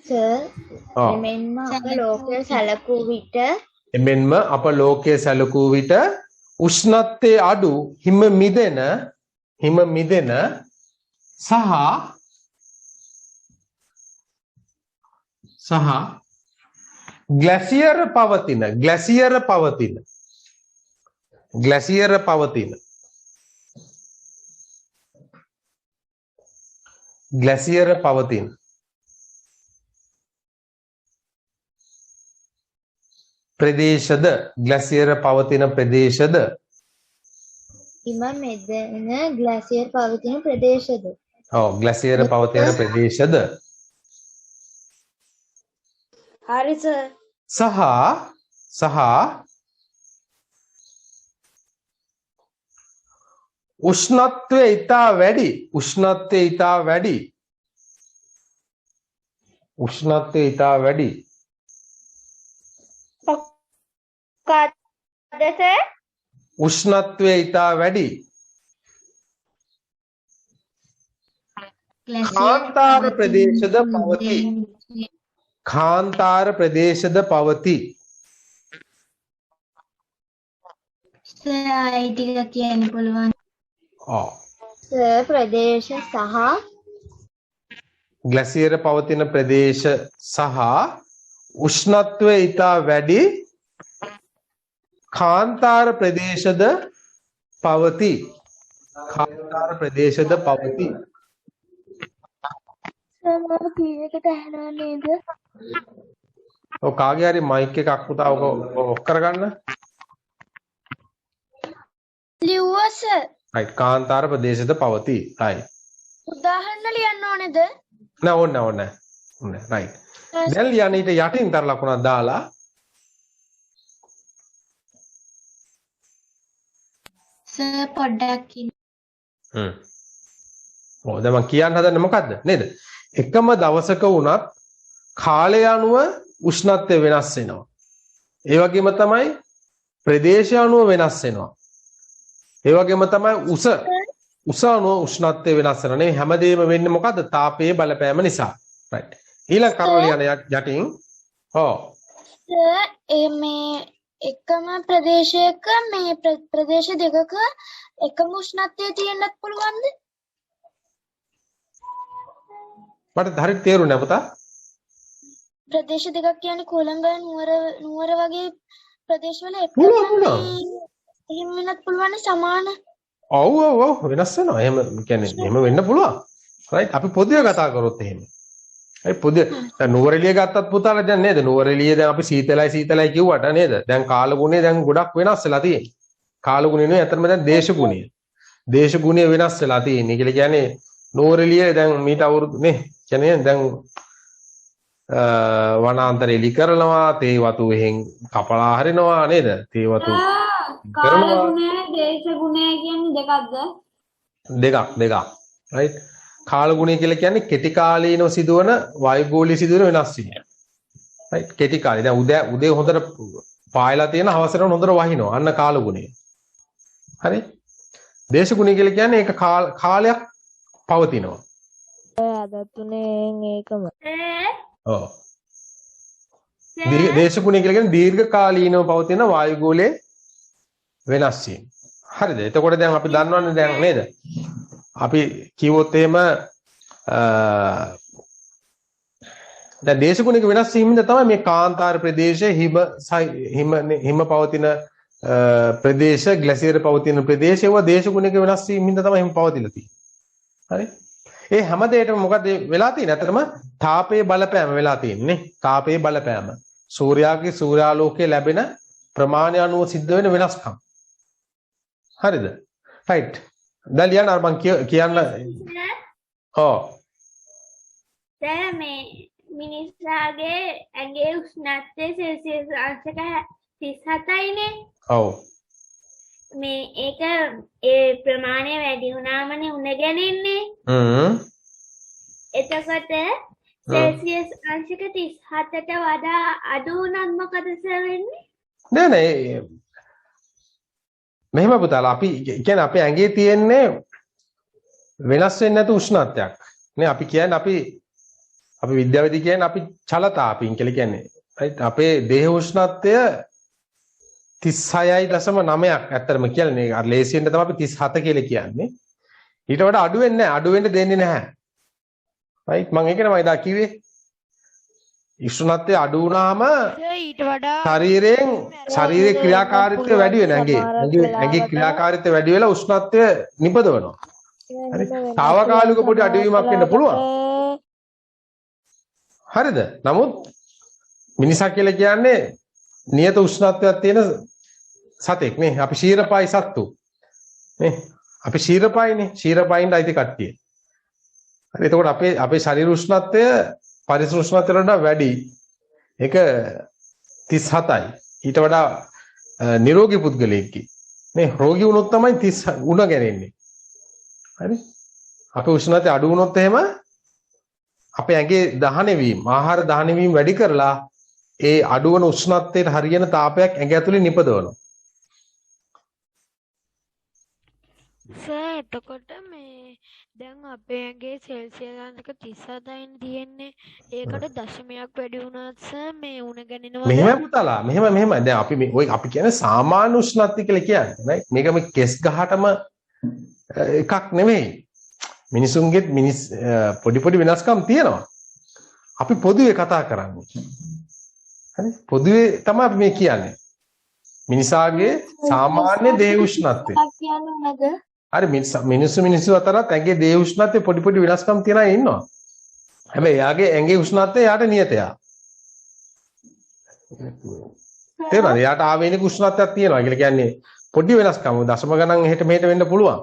සර් එමෙන්ම අප ලෝකයේ සැලකූ විට එමෙන්ම අප ලෝකයේ සැලකූ විට උෂ්ණත්වයේ අඩු හිම මිදෙන සහ ග්ලැසියර් පවතින ප්‍රදේශද ග්ලැසියර් පවතින ප්‍රදේශද හිම මෙදෙන ග්ලැසියර් පවතින ප්‍රදේශද ග්ලැසියර් පවතින ප්‍රදේශද හරි සර්. සහ උෂ්ණත්වය ඉතා වැඩි කාන්තාර ප්‍රදේශද පවති. සර් ටික කියන්න පුළුවන්. සර් ප්‍රදේශ සහ ග්ලැසියර පවතින ප්‍රදේශ සහ උෂ්ණත්වය ඉතා වැඩි කාන්තාර ප්‍රදේශද පවති. සමහර කීයකට ඇහෙනව නේද? ඔව් කාගේ හරි මයික් එකක් පුතා ඔක ඔෆ් කරගන්න. ලිව්වා සර්. රයිට් කාන්තාර ප්‍රදේශද පවති. රයිට්. උදාහරණ ලියන්න ඕනේද? නෑ ඕනේ. නෑ රයිට්. දැන් ලියන්න ඊට යටින් තර ලකුණක් දාලා සර් පොඩ්ඩක් ඉන්න. ඔව් දැන් මම කියන්න හදන්නේ මොකද්ද නේද? එකම දවසක වුණත් කාලය අනුව උෂ්ණත්වය වෙනස් වෙනවා. ඒ වගේම තමයි ප්‍රදේශය අනුව වෙනස් වෙනවා. ඒ වගේම තමයි උස අනුව උෂ්ණත්වය වෙනස් වෙනවා. නේ හැමදේම වෙන්නේ මොකද්ද? තාපයේ බලපෑම නිසා. රයිට්. ඊළඟ කරුණ ලියන යටින් ඔව් සර් මේ එකම ප්‍රදේශයක මේ ප්‍රදේශ දෙකක එකම උෂ්ණත්වය තියෙන්නත් පුළුවන්ද? මට හරියට තේරුණා පුතා. ප්‍රදේශ දෙකක් කියන්නේ කොළඹ නුවර වගේ ප්‍රදේශවල පුළුවන්. එහෙම වෙන්නත් පුළුවන් සමාන. ඔව් වෙනස් වෙනවා. එහෙම කියන්නේ එහෙම වෙන්න පුළුවන්. රයිට් අපි පොදුවේ කතා කරොත් එහෙම. ඒ පොදුවේ දැන් නුවරඑළිය ගත්තත් පුතාලා දැන් නේද? නුවරඑළිය දැන් අපි සීතලයි කිව්වට නේද? දැන් කාලගුණය දැන් ගොඩක් වෙනස් වෙලා තියෙන්නේ. කාලගුණය නෙවෙයි අතරම දැන් දේශගුණය. දේශගුණය වෙනස් වෙලා තියෙන්නේ. කියලා කියන්නේ නුවරඑළිය දැන් මීට අවුරුදු නේ කියන්නේ දැන් වනාන්තර එලි කරනවා, තේ වතු එහෙන් කපලා හරිනවා නේද? තේ වතු කරනවා. දේශගුණය කියන්නේ දෙකක්ද? දෙකක්. රයිට්. කාලගුණය කියලා කියන්නේ කෙටි කාලීනව සිදුවන වායුගෝලීය සිදුවන වෙනස් වීම. රයිට්. කෙටි කාලේ. දැන් උදේ හොඳට පායලා තියෙන හවසට හොඳට වහිනවා. අන්න කාලගුණය. හරි? දේශගුණය කියලා කියන්නේ ඒක කාලයක් පවතිනවා. අද තුනෙන් ඒකම. ඔව්. දේශගුණය කියලා කියන්නේ දීර්ඝ කාලීනව පවතින වායුගෝලයේ වෙනස් වීම. හරිද? එතකොට දැන් අපි දන්නවනේ දැන් නේද? අපි කිව්වොත් එහෙම දැන් දේශගුණික වෙනස් වීමෙන්ද තමයි මේ කාන්තාර ප්‍රදේශයේ හිම පවතින ප්‍රදේශ ග්ලැසියර් පවතින ප්‍රදේශ ඒවා දේශගුණික වෙනස් වීමෙන්ද තමයි හිම පවතිලා තියෙන්නේ. හරි? ඒ හැම දෙයකම මොකද වෙලා තියෙන්නේ? අතරම තාපයේ බලපෑම වෙලා තියෙන්නේ. තාපයේ බලපෑම. සූර්යාගේ සූර්යාලෝකයේ ලැබෙන ප්‍රමාණය අනුව සිද්ධ වෙන වෙනස්කම්. හරිද? රයිට්. දැන් ලියන්න අර මං කියන්න ඔව්. දැන් මේ මිනිස්සාගේ ඇඟේ උෂ්ණත්වය සෙල්සියස් අංශක 37යිනේ. ඔව්. මේ ඒක ඒ ප්‍රමාණය වැඩි වුණාමනේ උණ ගැනෙන්නේ. එතකොට සෙල්සියස් අංශක 37ට වඩා අඩු වුණත් මොකද වෙන්නේ? නෑ මෙහෙම පුතාලා අපි කියන්නේ අපේ ඇඟේ තියෙන්නේ වෙනස් වෙන්නේ නැතු උෂ්ණත්වයක් නේ අපි කියන්නේ අපි විද්‍යාවේදී කියන්නේ අපි චලතාපින් කියලා කියන්නේ රයිට් අපේ දේහ උෂ්ණත්වය 36.9ක් ඇත්තටම කියන්නේ අර ලේසියෙන් තමයි අපි 37 කියලා කියන්නේ ඊට වඩා අඩු වෙන්නේ නැහැ අඩු වෙන්න දෙන්නේ නැහැ රයිට් මම ඒක නමයි දා කිව්වේ උෂ්ණත්වය අඩු වුණාම ඊට වඩා ශරීරයේ ක්‍රියාකාරීත්වය වැඩි වෙන ඇඟේ ක්‍රියාකාරීත්වය වැඩි වෙලා උෂ්ණත්වය නිපදවනවා. හරි. తాවකාලික පොඩි අඩුවීමක් වෙන්න පුළුවන්. හරිද? නමුත් මිනිසා කියලා කියන්නේ නියත උෂ්ණත්වයක් තියෙන සතෙක් නේ. අපි ශීරපායි සත්තු. නේ? අපි ශීරපායිනේ. ශීරපායින්ට අයිති කට්ටිය. හරි. එතකොට අපේ ශරීර උෂ්ණත්වය පරිසර උෂ්ණත්වයට වඩා වැඩි. ඒක 37යි. ඊට වඩා නිරෝගී පුද්ගලයෙක්ගේ. මේ රෝගී වුණොත් තමයි 30 උණ ගැනෙන්නේ. හරි? අපේ උෂ්ණත්වය අඩු වුණොත් එහෙම අපේ ඇඟේ දහන වීම, ආහාර දහන වීම වැඩි කරලා ඒ අඩු වන උෂ්ණත්වයට හරියන තාපයක් ඇඟ ඇතුලේ නිපදවනවා. සර් එතකොට මේ දැන් අපේ ඇඟේ සෙල්සියස් අංශක 37යින් තියෙන්නේ ඒකට දශමයක් වැඩි වුණාත් සර් මේ උණ ගැනෙනවා මෙහෙම පුතාලා මෙහෙම දැන් අපි කියන්නේ සාමාන්‍ය උෂ්ණත්වය කියලා කියන්නේ right මේක මේ කෙස් ගහටම එකක් නෙමෙයි මිනිසුන්ගේ පොඩි වෙනස්කම් තියෙනවා අපි පොදුවේ කතා කරන්නේ හරි පොදුවේ තමයි අපි මේ කියන්නේ මිනිසාගේ සාමාන්‍ය දේහ උෂ්ණත්වය කියන්නේ නැද? හරි මිනිස්සු අතරත් ඇඟේ දේහ උෂ්ණත්වයේ පොඩි වෙනස්කම් තියන අය ඉන්නවා. හැබැයි එයාගේ ඇඟේ උෂ්ණත්වය යාට නියතයි. තේරුණාද? යාට ආවේනික උෂ්ණත්වයක් තියෙනවා කියලා කියන්නේ පොඩි වෙනස්කම් දශම ගණන් එහෙට මෙහෙට වෙන්න පුළුවන්.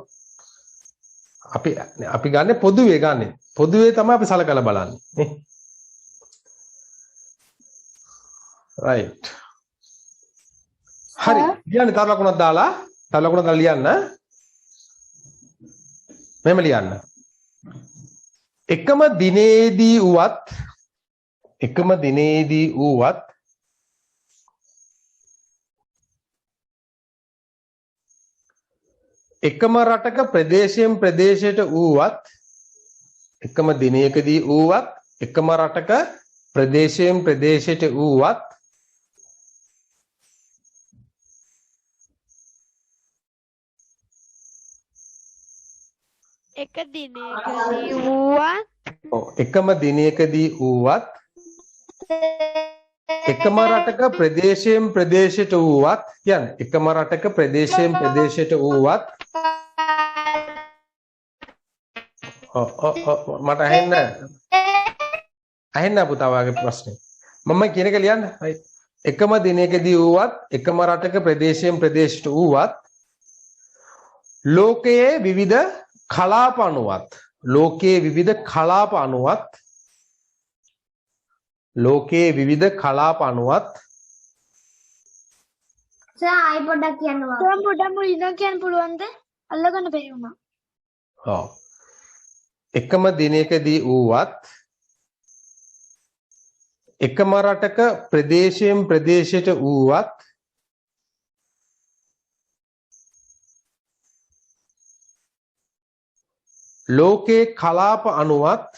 අපි ගන්න පොදුවේ ගන්න. පොදුවේ තමයි අපි සලකලා බලන්නේ නේ. right. හරි. ලියන්න තව ලකුණක් දාලා. තව ලකුණක් දාලා ලියන්න. මෙහෙම ලියන්න. එකම දිනේදී වුවත් එකම රටක ප්‍රදේශයෙන් ප්‍රදේශයට වුවත් එකම දිනයකදී වුවත් එකම රටක ප්‍රදේශයෙන් ප්‍රදේශයට වුවත් එක දිනයකදී වුවත් එකම දිනයකදී වුවත් එකම රටක ප්‍රදේශයෙන් ප්‍රදේශයට වුවත් කියන්නේ එකම රටක ප්‍රදේශයෙන් ප්‍රදේශයට වුවත් මට ඇහෙන්න පුතා වාගේ ප්‍රශ්නේ මම කියන එක ලියන්න එකම දිනයකදී වුවත් එකම රටක ප්‍රදේශයෙන් ප්‍රදේශයට වුවත් ලෝකයේ විවිධ කලාප අනුවත් සර් ආයි පොඩ්ඩක් කියනවා. සර් පොඩ්ඩක් මුලින්ම කියන්න පුළුවන්ද? අල්ලගන්න බැරි වුණා. ඔව්. එකම දිනයකදී වුවත් එකම රටක ප්‍රදේශයෙන් ප්‍රදේශයට වුවත් ලෝකේ කලාප අනුවත්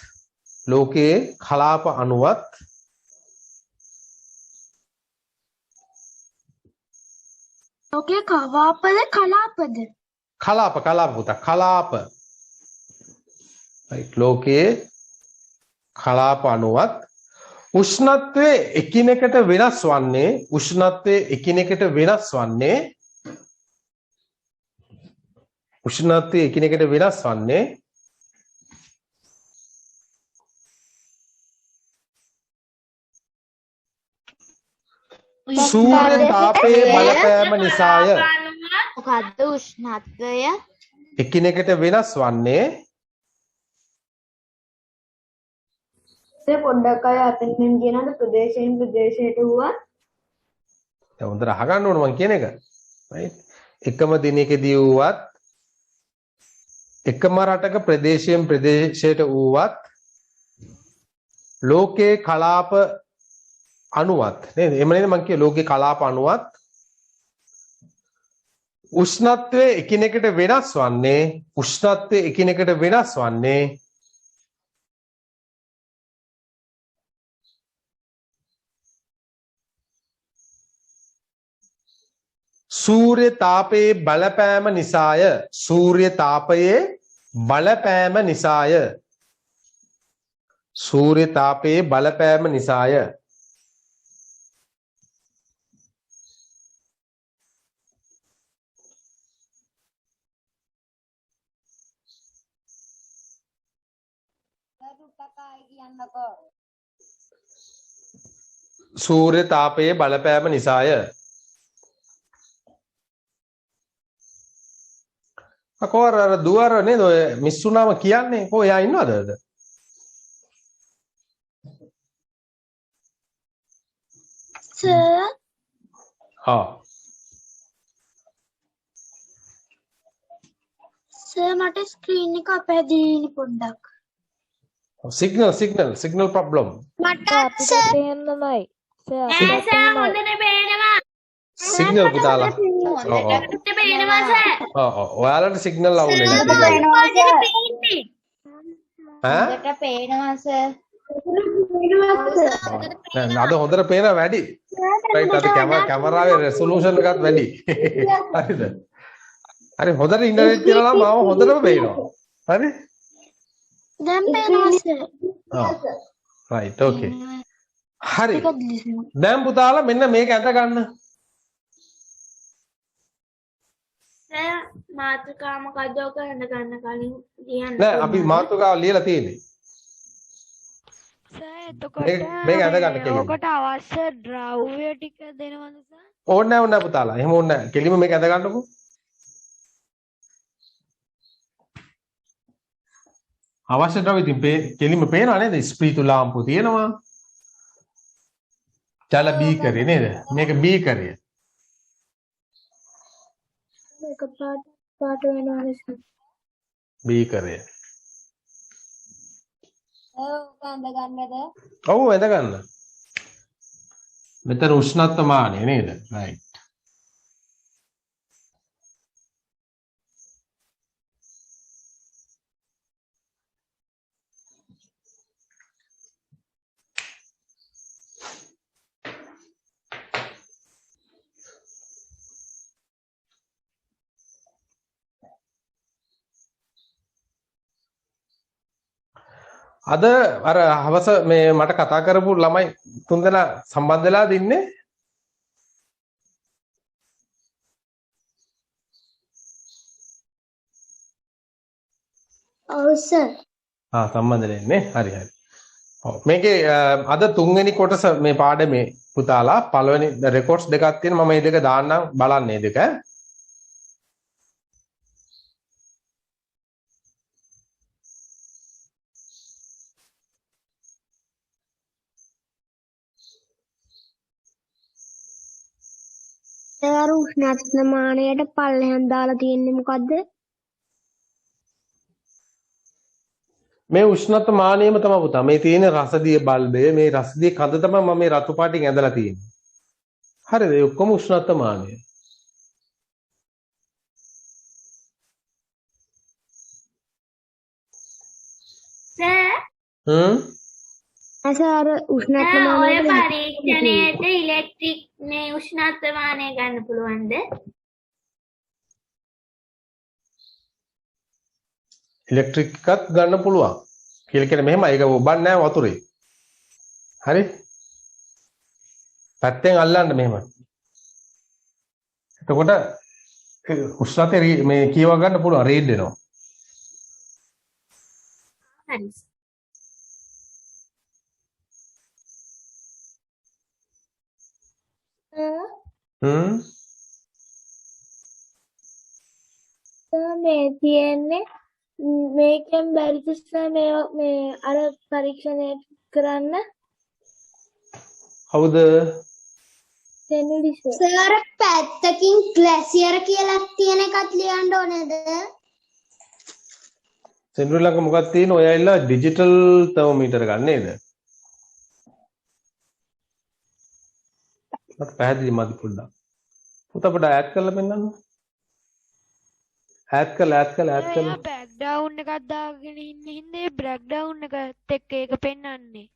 ලෝකේ කලාප පුතා කලාප right ලෝකේ කලාප අනුවත් උෂ්ණත්වයේ එකිනෙකට වෙනස් වන්නේ සූර්ය තාපයේ බලපෑම නිසාය. මොකද්ද උෂ්ණත්වය? එකිනෙකට වෙනස් වන්නේ පොඩ්ඩක් අය අතනින් කියනද ප්‍රදේශයෙන් ප්‍රදේශයට වුණා දැන් හොඳට අහගන්න ඕන මම කියන එක right එකම දිනයකදී වුවත් එකම රටක ප්‍රදේශයෙන් ප්‍රදේශයට වුවත් ලෝකේ කලාප අනුවත් නේද එහෙම නේද මම කිය ලෝකේ කලාප අනුවත් උෂ්ණත්වයේ එකිනෙකට වෙනස් වන්නේ සූර්ය තාපයේ බලපෑම නිසාය. සූර්ය තාපයේ බලපෑම නිසාය. අකෝර අර දුවර නේද ඔය මිස්සුනාම කියන්නේ කො එයා ඉන්නවද? සර් සර් මට ස්ක්‍රීන් එක අපහැදිලි පොඩ්ඩක්. Signal problem. මට අපිට පේන්නමයි. සර් හොඳට පේනවා. සිග්නල් පුතාලා. හොඳට පේනවා සර්. ඔයාලට සිග්නල් අවුල් හොඳට වෙනවා. හොඳට පේනවා සර්. අද හොඳට පේන වැඩි. රයිට් අද කැමරාවේ රෙසොලූෂන් එකත් වැඩි. හරිද? හරි හොඳට ඉන්ටර්නෙට් තියලා නම් මාව හොඳටම පේනවා. හරි? දැන් පේනවා සර්. රයිට් ඕකේ. හරි. දැන් පුතාලා මෙන්න මේක ඇඳ ගන්න. සර් මාතෘකාව මොකද්ද ඔක හඳ ගන්න කලින් ලියන්න. නෑ අපි මාතෘකාව ලියලා තියෙන්නේ. සර් එතකොට මේක ඇඳ ගන්න කෙලින්ම. ඔකට අවශ්‍ය ද්‍රව්‍ය ටික දෙනවද සර්? ඕනේ නෑ පුතාලා. එහෙම ඕනේ නෑ. කෙලින්ම මේක ඇඳ ගන්නකෝ. අවශ්‍ය ද්‍රව්‍ය ඉතින් කෙලින්ම පේනවා නේද? ස්ප්‍රීතු ලාම්පු තියෙනවා. ජල බීකරේ නේද? මේක බීකරය. එක පාට වෙනවනේ සර්. බීකරය. ඕක අඳ ගන්නද? ඔව් එද ගන්න. මෙතන උෂ්ණත්වමානය නේද? right. අද අර හවස මේ මට කතා කරපු ළමයි තුන්දෙනා සම්බන්ධ වෙලාද ඉන්නේ? ඔව් සර්. සම්බන්ධ වෙන්නේ. හරි හරි. ඔව් මේකේ අද තුන්වෙනි කොටස මේ පාඩමේ පුතාලා පළවෙනි රෙකෝඩ්ස් දෙකක් තියෙනවා. මම මේ දෙක දාන්නම් බලන්න මේ දෙක. සර් උෂ්ණත්වමානයට පල්ලෙහාන් දාලා තියෙන්නේ මොකද්ද? මේ උෂ්ණත්වමානයම තමයි පුතා. මේ තියෙන රසදිය බල්බය මේ රසදිය කඳ තමයි මම මේ රතු පාටින් ඇඳලා තියෙන්නේ. හරිද? ඒ ඔක්කොම උෂ්ණත්වමානය. සර් ඔය උෂ්ණත්වමානයට පරීක්ෂණයට ඉලෙක්ට්‍රික් මේ උෂ්ණත්වමානය ගන්න පුළුවන්ද? ඉලෙක්ට්‍රික් එකත් ගන්න පුළුවන්. කියලා කියන්නේ මෙහෙම ඒක ඔබන්නේ නැහැ වතුරේ. හරි? පැත්තෙන් අල්ලන්න මෙහෙම. එතකොට උෂ්ණත්වය මේ කියව ගන්න පුළුවන් රීඩ් වෙනවා. හරි. මේ තියෙන්නේ මේකෙන් බැරිද සර් මේ අර පරීක්ෂණය කරන්න? හවුද? දෙන්නේ සර්. සර් පැත්තකින් ග්ලැසියර් කියලා තියෙන එකත් ලියන්න ඕනේද? සෙන්ට්‍රල් ළඟ මොකක්ද තියෙන්නේ? ඔය ඇවිල්ලා ඩිජිටල් තර්මෝමීටර් ගන්න නේද? මට පැහැදිලි මදි පොඩ්ඩක්. පුතා පොඩ්ඩක් ඈඩ් කරලා පෙන්නන්න. ඈඩ් කරලා. බ්‍රැක් ඩවුන් එකක් දාගෙන ඉන්න හින්දා ඒ බ්‍රැක් ඩවුන් එකත් එක්ක ඒක පෙන්වන්නේ.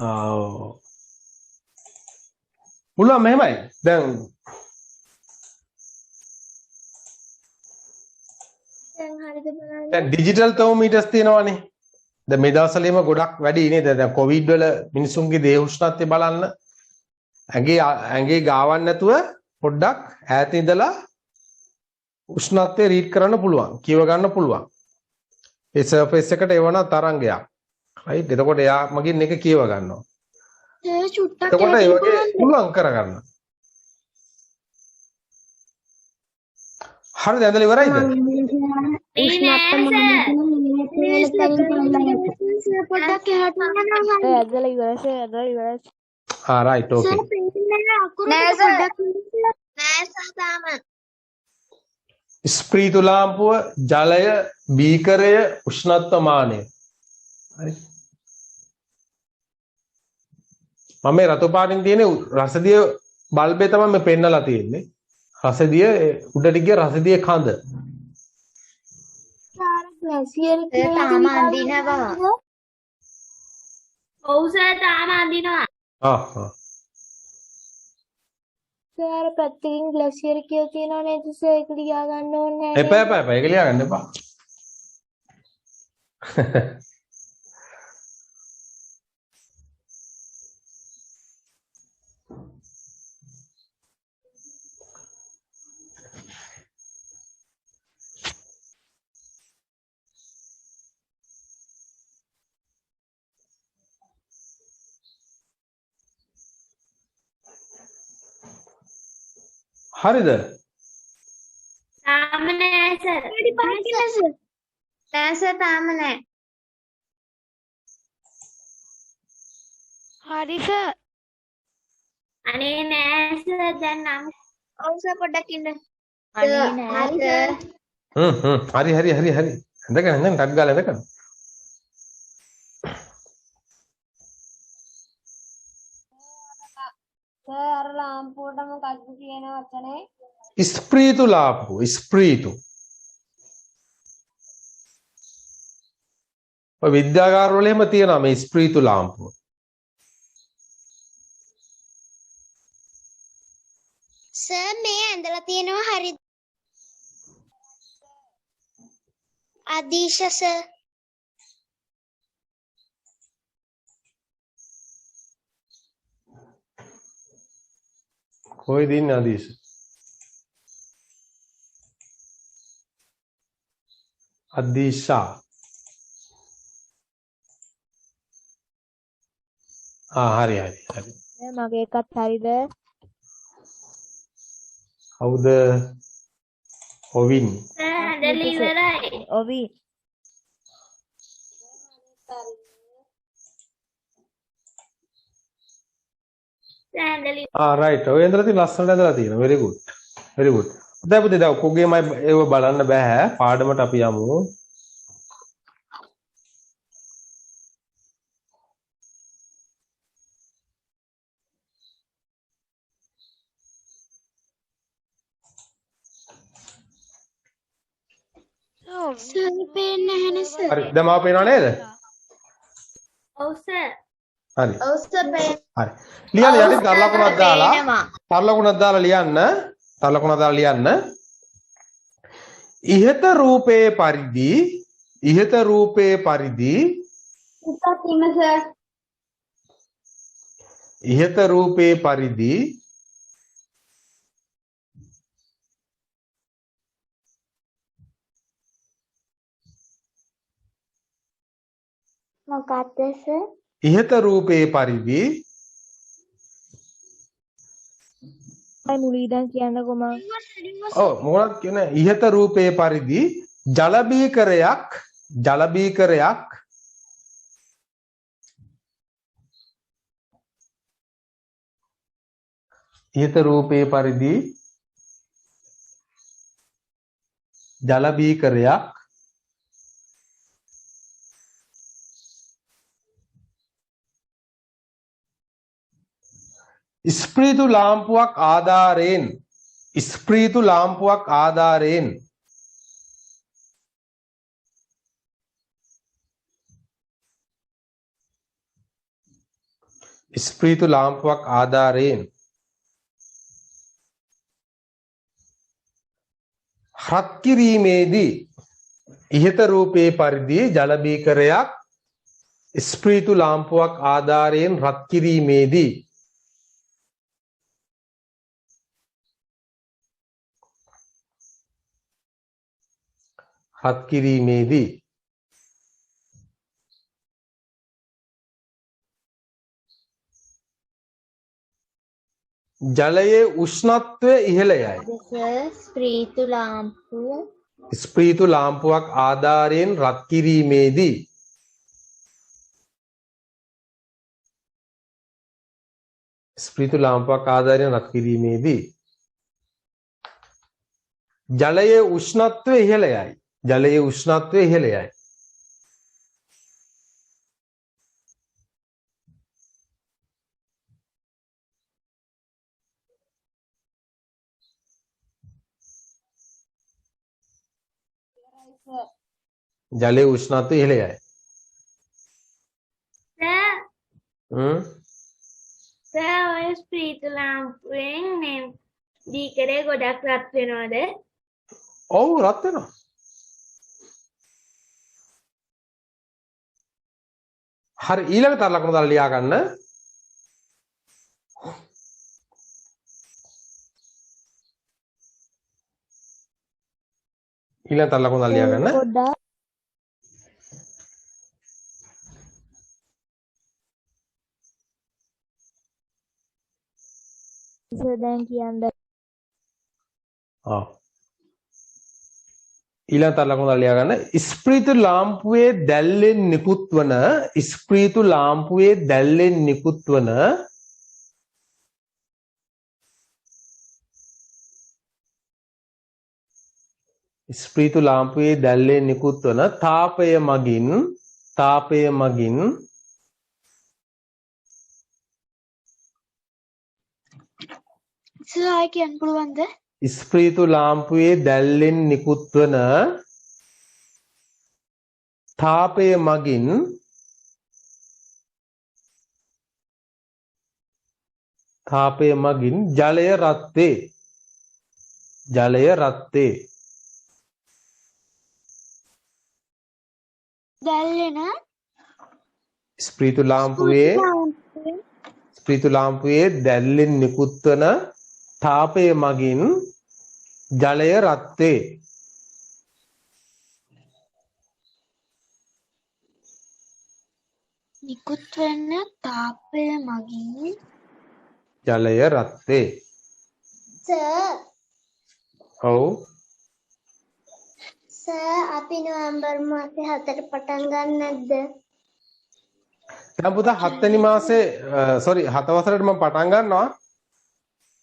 ඔව්. පුළුවන් මෙහෙමයි. දැන් දැන් හරිද බලන්න. දැන් ඩිජිටල් තර්මෝමීටර්ස් තියෙනවානේ. දැන් මේ දවස්වලේම ගොඩක් වැඩි නේද? දැන් කොවිඩ් වල මිනිසුන්ගේ දේහ උෂ්ණත්වය බලන්න ඇඟේ ගාවන්න නැතුව පොඩ්ඩක් ඈත ඉඳලා උෂ්ණත්වය රීඩ් කරන්න පුළුවන්. කියව ගන්න පුළුවන්. ඒ සර්ෆේස් එකට එවන තරංගයක්. රයිට්. එතකොට එයා මගින් එක කියව ගන්නවා. ඒ චුට්ටක් එතකොට ඒ වගේ පුළුවන් කරගන්න. හරිද? ඇඳලා ඉවරයිද? පොඩ්ඩක් එහාට යනවා. ඇදලා ඉවරයි. රයිට් ඕකේ. නෑ සර් තාම. ස්ප්‍රීතු ලාම්පුව, ජලය, බීකරය, උෂ්ණත්වමානය. හරි. මම මේ රතු පාටින් තියෙන රසදිය බල්බේ තමයි මේ පෙන්නලා තියෙන්නේ. රසදිය උඩට ගිය රසදිය කඳ. ග්ලැසියර් තාම අඳිනවා. ඔව් සර් තාම අඳිනවා. සර් පැත්තකින් ග්ලැසියර් කියලා තියෙනවා නේද සර්? ඒක ලියා ගන්න ඕනේ නැහැ. එපා. ඒක ලියා ගන්න එපා. හරිද? තාම නෑ සර්. නෑ සර් තාම නෑ. හරි සර්. අනේ නෑ සර් දැන් නම් ඔව් සර් පොඩ්ඩක් ඉන්න. අනේ නෑ සර්. හරි හරි හරි හරි. ඉඳගෙන ඉඳන් ටක් ගාලා ඉඳගෙන. සර් අර ලාම්පුවට මොකක්ද කියන වචනේ? ස්ප්‍රීතු ලාම්පුව ස්ප්‍රීතු. ඔය විද්‍යාගාරවල එහෙම තියෙනවා මේ ස්ප්‍රීතු ලාම්පුව. සර් මේ ඇඳලා තියෙනවා හරිද? අදීශ සර්. කොහෙද ඉන්නේ අදීශ? අදීශා. හරි හරි හරි. මගේ එකත් හරිද? කවුද? ඔවින්. සර් හැදලි ඉවරයි. ඔවි. සර් හැදලි රයිට්. ඔය ඇඳලා තියෙන ලස්සනට ඇඳලා තියෙනවා. very good. very good. දැන් පුතේ දැන් ඔක්කොගේම ඒව බලන්න බෑ. පාඩමට අපි යමු. සර් පේන්නේ නැහැ නේ සර්. හරි. දැන් මාව පේනව නේද? ඔව් සර්. හරි. ඔව් සර් පේන්නේ. හරි. ලියන්න යටින් තර ලකුණක් දාලා. තර ලකුණක් දාලා ලියන්න. තර ලකුණක් දාලා ලියන්න. ඉහත රූපයේ පරිදි ඉහත රූපයේ පරිදි ඉස්සත් ඉන්න සර්. ඉහත රූපයේ පරිදි මොකක්ද සර්? ඉහත රූපයේ පරිදි මම මුලින්දන් කියන්නකො මම. ඔව් මොකක්ද කියන්නේ ඉහත රූපයේ පරිදි ජල බීකරයක් ඉහත රූපයේ පරිදි ජල බීකරයක් ස්ප්‍රීතු ලාම්පුවක් ආධාරයෙන් ස්ප්‍රීතු ලාම්පුවක් ආධාරයෙන් ස්ප්‍රීතු ලාම්පුවක් ආධාරයෙන් රත් කිරීමේදී ඉහත රූපයේ පරිදි ජල බීකරයක් ස්ප්‍රීතු ලාම්පුවක් ආධාරයෙන් රත් කිරීමේදී ජලයේ උෂ්ණත්වය ඉහළ යයි. ස්ප්‍රීතු ලාම්පුවක් ආධාරයෙන් රත් කිරීමේදී ජලයේ උෂ්ණත්වය ඉහළ යයි. ජලයේ උෂ්ණත්වය ඉහළ යයි. සර් ඔය ස්ප්‍රීතු ලාම්පුවෙන් මේ බීකරේ ගොඩක් රත් වෙනවද? ඔව් රත් වෙනවා. හරි ඊළඟ තර ලකුණ දාලා ලියා ගන්න. ඊළඟ තර ලකුණ දාලා ලියා ගන්න. පොඩ්ඩක් සර් දැන් කියන්න. ඊළඟ තර ලකුණ දාලා ලියා ගන්න. ස්ප්‍රීතු ලාම්පුවේ දැල්ලෙන් නිකුත් වන ස්ප්‍රීතු ලාම්පුවේ දැල්ලෙන් නිකුත් වන තාපය මගින් සර් ආයෙ කියන්න පුළුවන්ද? ස්ප්‍රීතු ලාම්පුවේ දැල්ලෙන් නිකුත් වන තාපය මගින් ජලය රත් වේ. දැල්ලෙන ස්ප්‍රීතු ලාම්පුවේ දැල්ලෙන් නිකුත් වන තාපය මගින් ජලය රත් වේ. නිකුත් වෙන තාපය මගින් ජලය රත් වේ. සර් ඔව්. සර් අපි නොවැම්බර් මාසේ 7ට පටන් ගන්න නැද්ද? දැන් පුතා 7 වෙනි මාසේ 7 වසරේට මම පටන් ගන්නවා.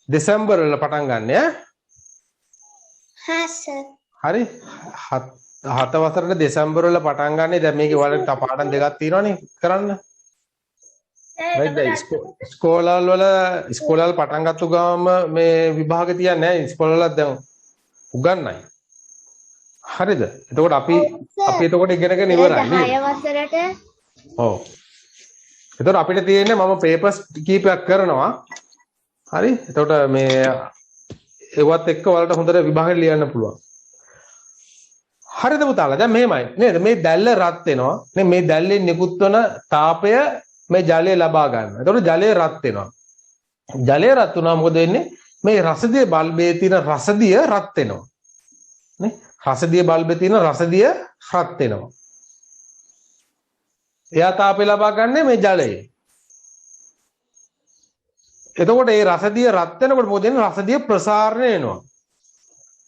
දෙසැම්බර් වල පටන් ගන්න ඈ. හා සර්. හරි. 7 වසරේ දෙසැම්බර් වල පටන් ගන්නේ. දැන් මේකේ වලට පාඩම් දෙකක් තියෙනවානේ කරන්න. ඉස්කෝලවල පටන් ගත්ත ගාම මේ විභාග තියන්නේ නැහැ. ඉස්කෝලවල දැන් උගන්වයි. හරිද? එතකොට අපි එතකොට ඉගෙනගෙන ඉවරයි නේද? 10 වසරට ඔව්. එතකොට අපිට තියෙන්නේ මම පේපර්ස් කීපයක් කරනවා. හරි? එතකොට මේ ඒවත් එක්ක වලට හොඳට විභාගෙ ලියන්න පුළුවන්. හරිද පුතාලා? දැන් මෙහෙමයි නේද? මේ දැල්ල රත් වෙනවා. මේ දැල්ලෙන් නිකුත් වන තාපය මේ ජලය ලබා ගන්නවා. එතකොට ජලය රත් වෙනවා. ජලය රත් වුණා මොකද වෙන්නේ? මේ රසදිය බල්බයේ තියෙන රසදිය රත් වෙනවා. නේ? රසදිය බල්බයේ තියෙන රසදිය රත් වෙනවා. එයා තාපය ලබා ගන්න මේ ජලයේ. එතකොට මේ රසදිය රත් වෙනකොට මොකද වෙන්නේ? රසදිය ප්‍රසාරණය වෙනවා.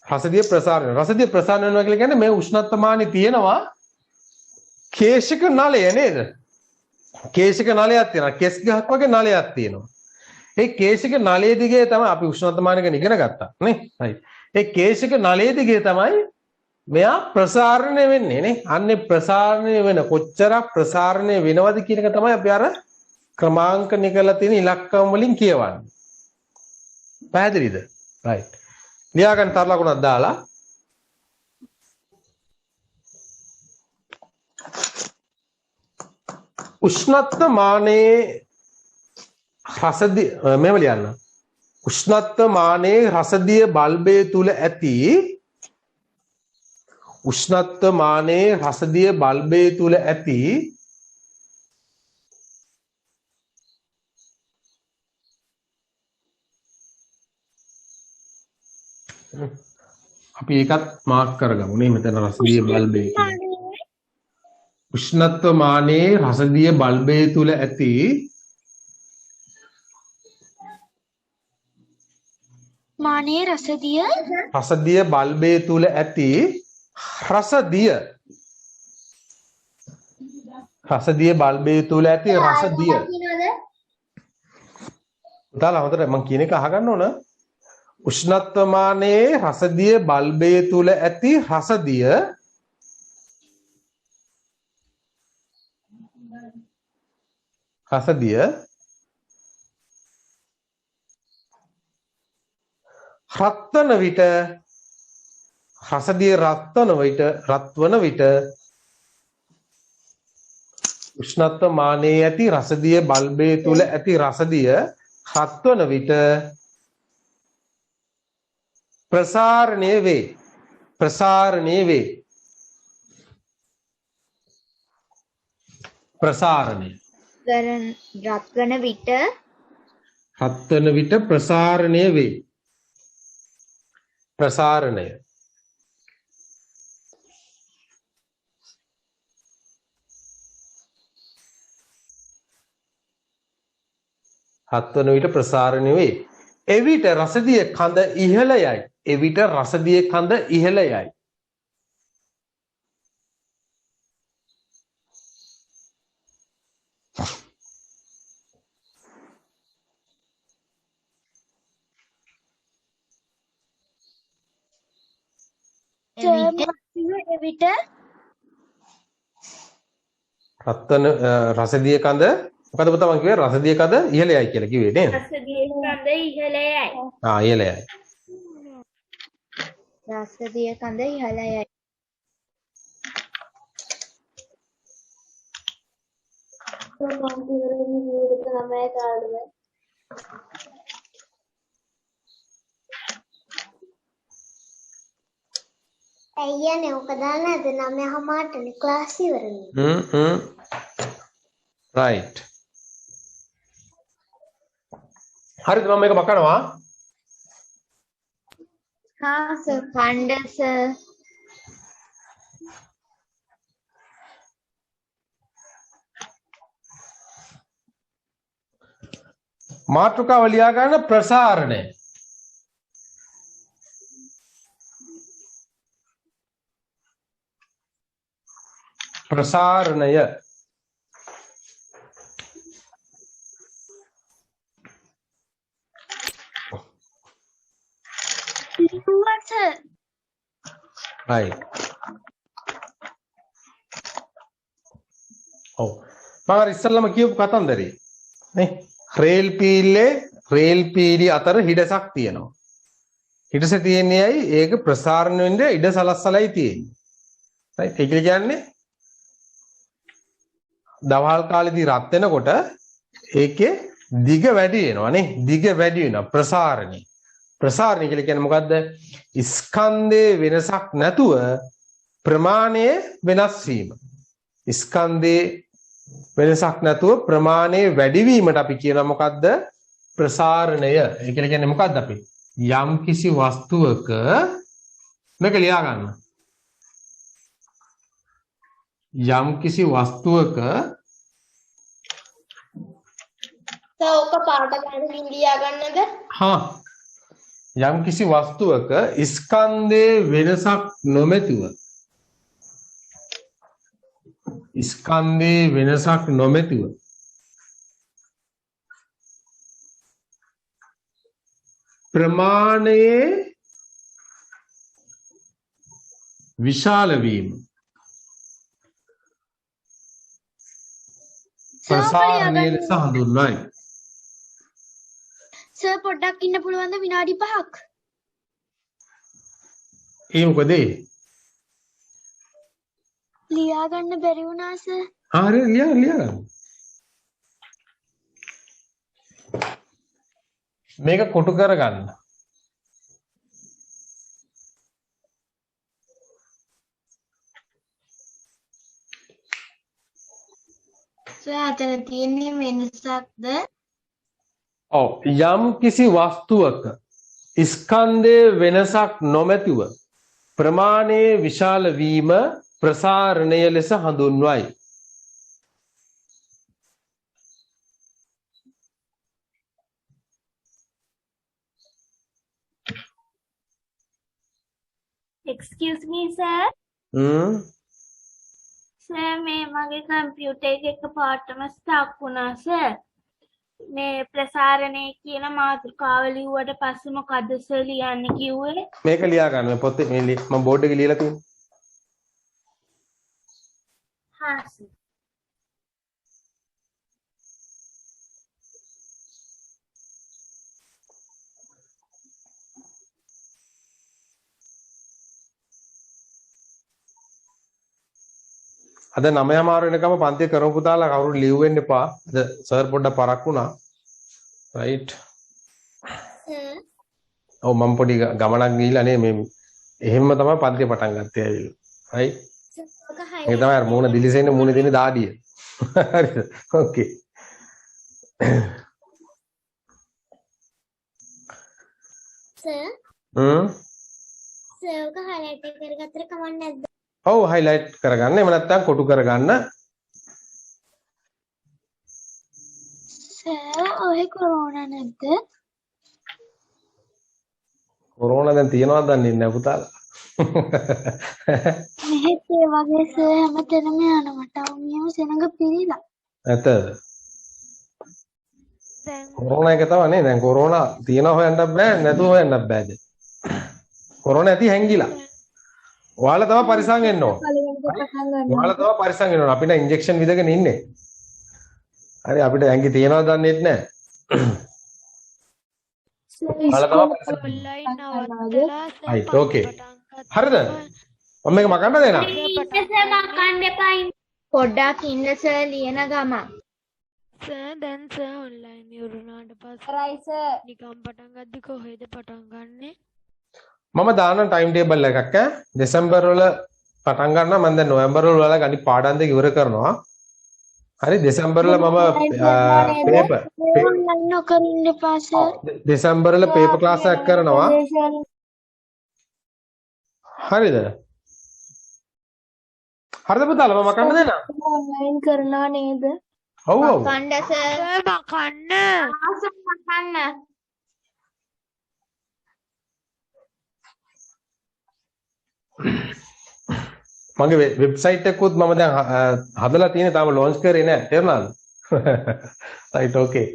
රසදිය ප්‍රසාරණය වෙනවා කියලා කියන්නේ මේ උෂ්ණත්වමානි තියෙනවා කේශික නලය නේද? කේශික නලයක් තියෙනවා. කෙස් ගහක් වගේ නලයක් තියෙනවා. ඒ කේශික නලයේ දිගේ තමයි අපි උෂ්ණත්වමානි ගැන ඉගෙන ගත්තා නේ? right. ඒ කේශික නලයේ දිගේ තමයි මෙයා ප්‍රසාරණය වෙන්නේ නේ. අන්නේ ප්‍රසාරණය වෙන කොච්චරක් ප්‍රසාරණය වෙනවද කියන එක තමයි අපි අර ක්‍රමාංක නිකලා තියෙන ඉලක්කම් වලින් කියවන්නේ. පැහැදිලිද? right. ලියා ගන්න තර ලකුණක් දාලා උෂ්ණත්වමානයේ රසදිය මෙහෙම ලියන්න. උෂ්ණත්වමානයේ රසදිය බල්බය තුල ඇති අපි ඒකත් මාක් කරගමු නේ මෙතන රසදිය බල්බය කියලා. උෂ්ණත්වමානයේ රසදිය බල්බය තුල ඇති මානයේ රසදිය බල්බය තුල ඇති රසදිය බල්බය තුල ඇති රසදිය. දාලා හොඳට මම කියන එක අහගන්න ඕන. උෂ්ණත්වමානයේ රසදිය බල්බය තුල ඇති රසදිය රත්වන විට උෂ්ණත්වමානයේ ඇති රසදිය බල්බය තුල ඇති රසදිය රත්වන විට ප්‍රසාරණය වේ. රත්වන විට ප්‍රසාරණය වේ. ප්‍රසාරණය. හත්වන විට ප්‍රසාරණය වේ. එවිට රසදිය කඳ ඉහළ යයි. එවිට රත්තරන් රසදිය කඳ මොකද පුතා මං කිව්වේ රසදිය කඳ ඉහළ යයි කියලා කිව්වේ නේද? රසදිය කඳ ඉහළ යයි. ඉහළ යයි. රසදිය කඳ ඉහළ යයි. ඇයියනේ ඔක දාන්නද 9:00ටනේ ක්ලාස් ඉවරනේ. right. හරිද මම මේක මකනවා. හා සර් කණ්ඩ සර්. මාතෘකාව ලියා ගන්න ප්‍රසාරණය. ප්‍රසාරණය right. ඔව් මම අර ඉස්සල්ලාම කියපු කතන්දරේ නේ රේල් පීලි අතර හිඩසක් තියෙනවා. හිඩස තියෙන්නේ ඇයි? ඒක ප්‍රසාරණය වෙන්න ඉඩ සලස්සලයි තියෙන්නේ. right. ඒක කියන්නේ දවල් කාලේදී රත් වෙනකොට ඒකේ දිග වැඩි වෙනවා නේ. දිග වැඩි වෙනවා ප්‍රසාරණය. ප්‍රසාරණය කියලා කියන්නේ මොකද්ද? ස්කන්ධයේ වෙනසක් නැතුව ප්‍රමාණය වෙනස් වීම. ස්කන්ධයේ වෙනසක් නැතුව ප්‍රමාණය වැඩි වීමට අපි කියනවා මොකද්ද? ප්‍රසාරණය. ඒ කියන්නේ මොකද්ද අපි? යම් කිසි වස්තුවක මේක ලියා ගන්න. යම් කිසි වස්තුවක ඕක පාට ගන්න ලියා ගන්නද? යම් කිසි වස්තුවක ස්කන්ධයේ වෙනසක් නොමැතිව ප්‍රමාණයේ විශාල වීම ප්‍රසාරණය ලෙස හඳුන්වයි. සර් පොඩ්ඩක් ඉන්න පුළුවන්ද විනාඩි 5ක්? ඒ මොකද? ලියා ගන්න බැරි වුණා සර්. හරි ලියා ගන්න. මේක කොටු කරගන්න. සර් අතන තියෙන්නේ වෙනසක්ද? ඔව් යම් කිසි වස්තුවක ස්කන්ධයේ වෙනසක් නොමැතිව ප්‍රමාණයේ විශාල වීම ප්‍රසාරණය ලෙස හඳුන්වයි. Excuse me sir. සර් මේ මගේ කම්පියුටර් එක එකපාරටම ස්ටක් වුණා සර්. මේ ප්‍රසාරණය කියන මාතෘකාව ලිව්වට පස්සේ මොකද්ද සර් ලියන්න කිව්වේ? මේක ලියා ගන්න. මේ පොතේ මේ මම බෝඩ් එකේ ලියලා තියෙනවා. හා සර්. අද 9:00 වෙනකම් පන්තිය කරමු පුතාලා කවුරු ලියවෙන්න එපා. අද සර් පොඩ්ඩක් පරක් වුණා. රයිට්. ඔව් මම පොඩි ගමනක් ගිහිල්ලා නේ මේ එහෙම්ම තමයි පන්තිය පටන් ගත්තේ ඇවිල්ලා. රයිට්. ඒ තමයි අර මූණ දිලිසෙන්නේ මූණේ තියෙන දාඩිය. හරිද? ඕකේ. සර් ඔක highlight එක කරගත්තට කමක් නැද්ද? ඔව් highlight කරගන්න. එහෙම නැත්නම් කොටු කරගන්න. සර් ඔය කොරෝනා නැද්ද? කොරෝනා දැන් තියනවද දන්නේ නැහැ පුතාලා. මෙහෙත් ඒ වගේ සර් හැමතැනම යනකොට මියම සෙනඟ පිරීලා. ඇත්තද? කොරෝනා එක තමයි නේ. දැන් කොරෝනා තියනවා හොයන්නත් බෑ නැතුව හොයන්නත් බෑ දැන්. කොරෝනා ඇති හැංගිලා. ඔයාලා තමයි පරිස්සම් වෙන්න ඕන. පළවෙනිද පටන් ගන්න ඔයාලා තමයි පරිස්සම් වෙන්න ඕන. අපිට ඉන්ජෙක්ෂන් විදගෙන ඉන්නේ. හරි අපිට ඇඟි තියනවද දන්නේ නැහැ. ඔයාලා තමයි පරිස්සම්. ඔන්ලයින් නවත්තලා right okay. හරිද? මම මේක මකන්න දෙනවා. ඊටසේ මකන්න එපා. පොඩ්ඩක් ඉන්න සර් ලියන ගම. සර් දැන් සර් ඔන්ලයින් ඉවරුනාට පස්සේ රයි සර්. නිකම් පටන් ගද්දි කොහෙද පටන් ගන්නෙ? මම දාන ටයිම් ටේබල් එකක් ඈ දෙසැම්බර් වල පටන් ගන්නවා මම දැන් නොවැම්බර් වල ඔයාලා අනිත් පාඩම් දෙක ඉවර කරනවා හරි දෙසැම්බර් වල මම පේපර් ඔන්ලයින් නොකරින්න එපා සර්. දෙසැම්බර් වල පේපර් ක්ලාස් එකක් කරනවා හරිද හරිද පුතාලා මම කන්න දෙන්න ඔන්ලයින් කරනවා නේද? ඔව් ඔව් කණ්ඩ සර්. සර් මකන්න. ආසම් මකන්න. මගේ වෙබ්සයිට් එකකුත් මම දැන් හදලා තියෙන්නේ තාම ලොන්ච් කරේ නෑ තේරුණාද right okay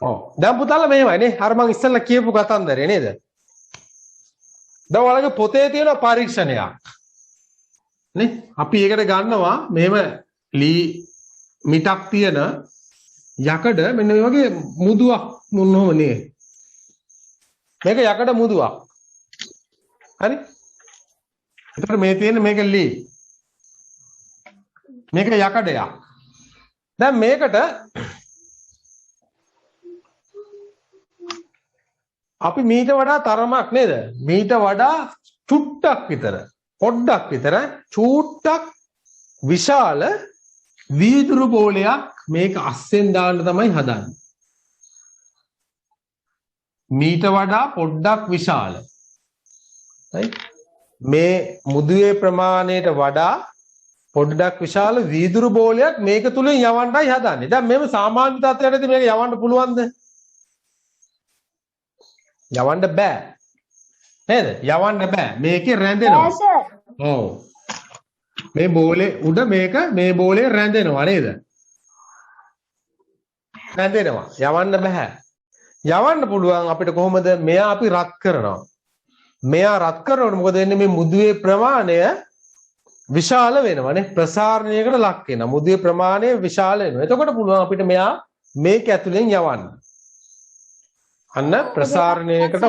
ඔව් දැන් පුතාලා මෙහෙමයි නේ අර මම ඉස්සෙල්ලා කියපු කතන්දරේ නේද දැන් ඔයාලගේ පොතේ තියෙන පරීක්ෂණයක් නේ අපි ඒකට ගන්නවා මෙහෙම ලී මිටක් තියෙන යකඩ මෙන්න මේ වගේ මුදුවක් මොනවම නේ මේක යකඩ මුදුවක් හරි එතකොට මේ තියෙන මේක ලී මේක යකඩයක් දැන් මේකට අපි මීට වඩා තරමක් නේද මීට වඩා චුට්ටක් විතර පොඩ්ඩක් විතර චූට්ටක් විශාල වීදුරු බෝලයක් මේක අස්සෙන් දාන්න තමයි හදන්නේ මීට වඩා පොඩ්ඩක් විශාල right මේ මුදුවේ ප්‍රමාණයට වඩා පොඩ්ඩක් විශාල වීදුරු බෝලයක් මේක තුලින් යවන්නයි හදන්නේ. දැන් මේව සාමාන්‍ය තත්ත්වයකදී මේක යවන්න පුළුවන්ද? යවන්න බෑ. නේද? යවන්න බෑ. මේකේ රැඳෙනවා. ඔව්. මේ බෝලේ උඩ මේ බෝලේ රැඳෙනවා නේද? රැඳෙනවා. යවන්න බෑ. යවන්න පුළුවන් අපිට කොහොමද? මෙයා අපි රත් කරනවා. මෙයා රත් කරනකොට මොකද වෙන්නේ මේ මුදුවේ ප්‍රමාණය විශාල වෙනවානේ ප්‍රසාරණයකට ලක් වෙනවා මුදුවේ ප්‍රමාණය විශාල වෙනවා එතකොට පුළුවන් අපිට මෙයා මේක ඇතුලෙන් යවන්න අන්න ප්‍රසාරණයකට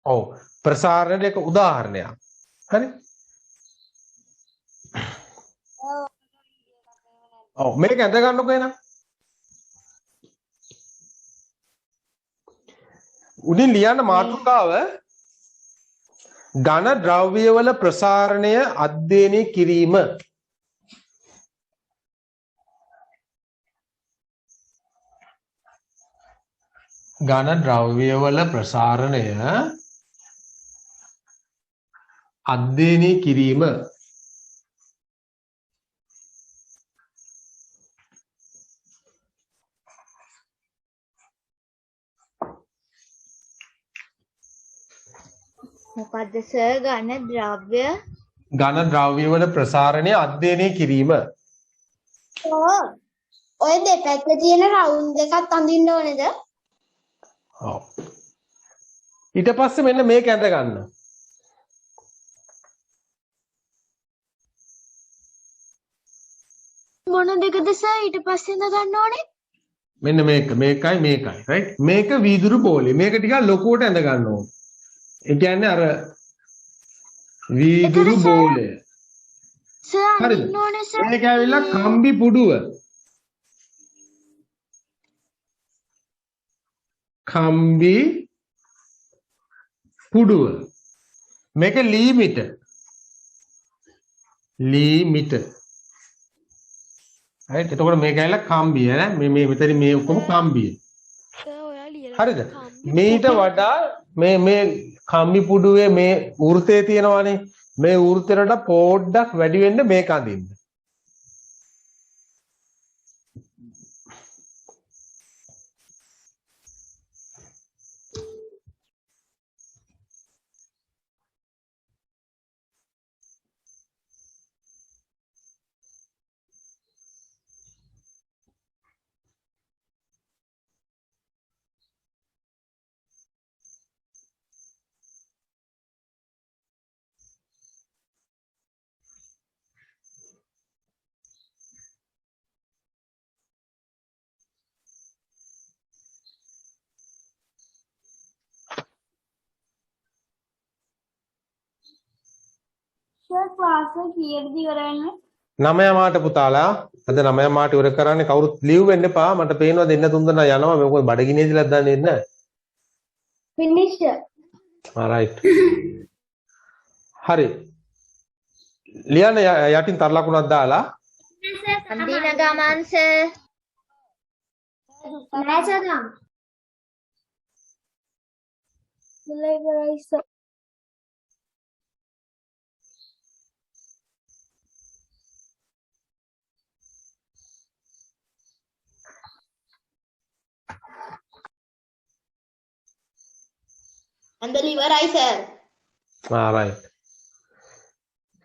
ඔව් ප්‍රසාරණයට එක උදාහරණයක් හරි ඔව් මේක ඇඳ ගන්නකො එන උඩින් ලියන්න මාතෘකාව ඝන ද්‍රව්‍යවල ප්‍රසාරණය අධ්‍යයනය කිරීම ඝන ද්‍රව්‍යවල ප්‍රසාරණය අධ්‍යයනය කිරීම මොකද්ද සර් ඝන ද්‍රව්‍ය වල ප්‍රසාරණය අධ්‍යයනය කිරීම ඔය දෙපැත්තේ තියෙන රවුන්ඩ් එකත් අඳින්න ඕනේද? ඔව් ඊට පස්සේ මෙන්න මේක ඇඳ ගන්න මොන දෙකද සර් ඊට පස්සේ ඉඳ ගන්න ඕනේ? මෙන්න මේකයි right මේක වීදුරු බෝලේ මේක ටිකක් ලොකුවට ඇඳ ගන්න ඕනේ ඒ කියන්නේ අර වීදුරු බෝලය සර් හරිද අඳින්න ඕනේ සර්. මේක ඇවිල්ලා කම්බි පුඩුව කම්බි පුඩුව මේක ලීමිට right එතකොට මේක ඇවිල්ලා කම්බිය නේ මේ මෙතන මේ ඔක්කොම කම්බිය සර් ඔයා ලියලා හරිද මීට වඩා මේ කම්බි පුඩුවේ මේ වෘතය තියෙනවානේ මේ වෘතයට පොඩ්ඩක් වැඩි වෙන්න මේක අඳින්න සර් ක්ලාස් එක කීයටද ඉවර වෙන්නේ? 9 මාට පුතාලා අද 9 මාට ඉවර කරන්නේ කවුරුත් ලීව් වෙන්න එපා මට පේනවා දෙන්න තුන් දෙනා යනවා මේක බඩගිනිය දිලා දන්නේ නැහැ finish alright හරි ලියන්න යටින් තර ලකුණක් දාලා අන්දින ගමන් සර් නෑ සර් ඉවරයි සර් අන්දලි ඉවරයි සර් alright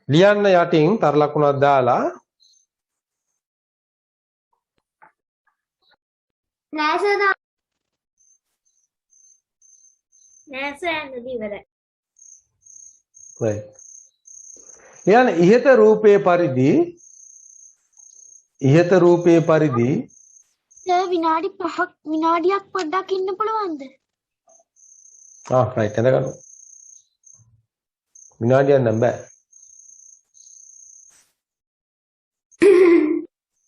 ලියන්න යටින් තර ලකුණක් දාලා නෑ සර් නෑ සර් අන්දලි ඉවරයි. right ලියන්න ඉහත රූපයේ පරිදි සර් විනාඩි 5ක් විනාඩියක් පොඩ්ඩක් ඉන්න පුළුවන්ද? right එඳ ගන්න විනාඩියක් නම් බෑ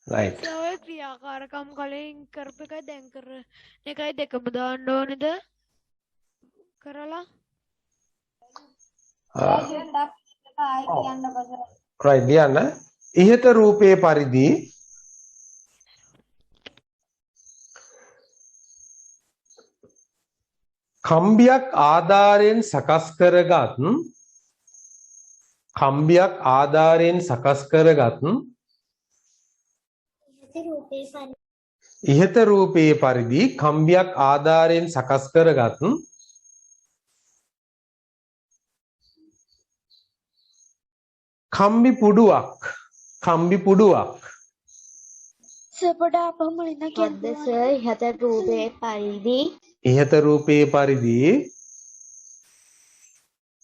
right ඔය ක්‍රියාකාරකම් කලින් කරපු එකයි දැන් කරන එකයි දෙකම දාන්න ඕනේද කරලා right ලියන්න ඉහත රූපයේ පරිදි කම්බියක් ආධාරයෙන් සකස් කරගත් ඉහත රූපයේ පරිදි කම්බියක් ආධාරයෙන් සකස් කරගත් කම්බි පුඩුවක් සර් පොඩ්ඩක් අපහු මුලින්ම කියන්න සර් ඉහත රූපයේ පරිදි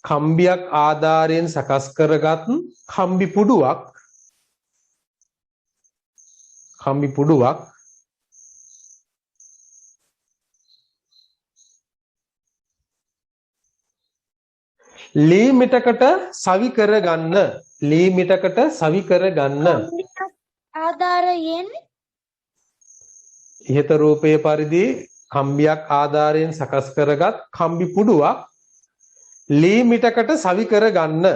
කම්බියක් ආධාරයෙන් සකස් කරගත් කම්බි පුඩුවක් ලී මිටකට සවි කරගන්න ආධාරයෙන් ඉහත රූපයේ පරිදි කම්බියක් ආධාරයෙන් සකස් කරගත් කම්බි පුඩුවක් ලී මිටකට සවි කරගන්න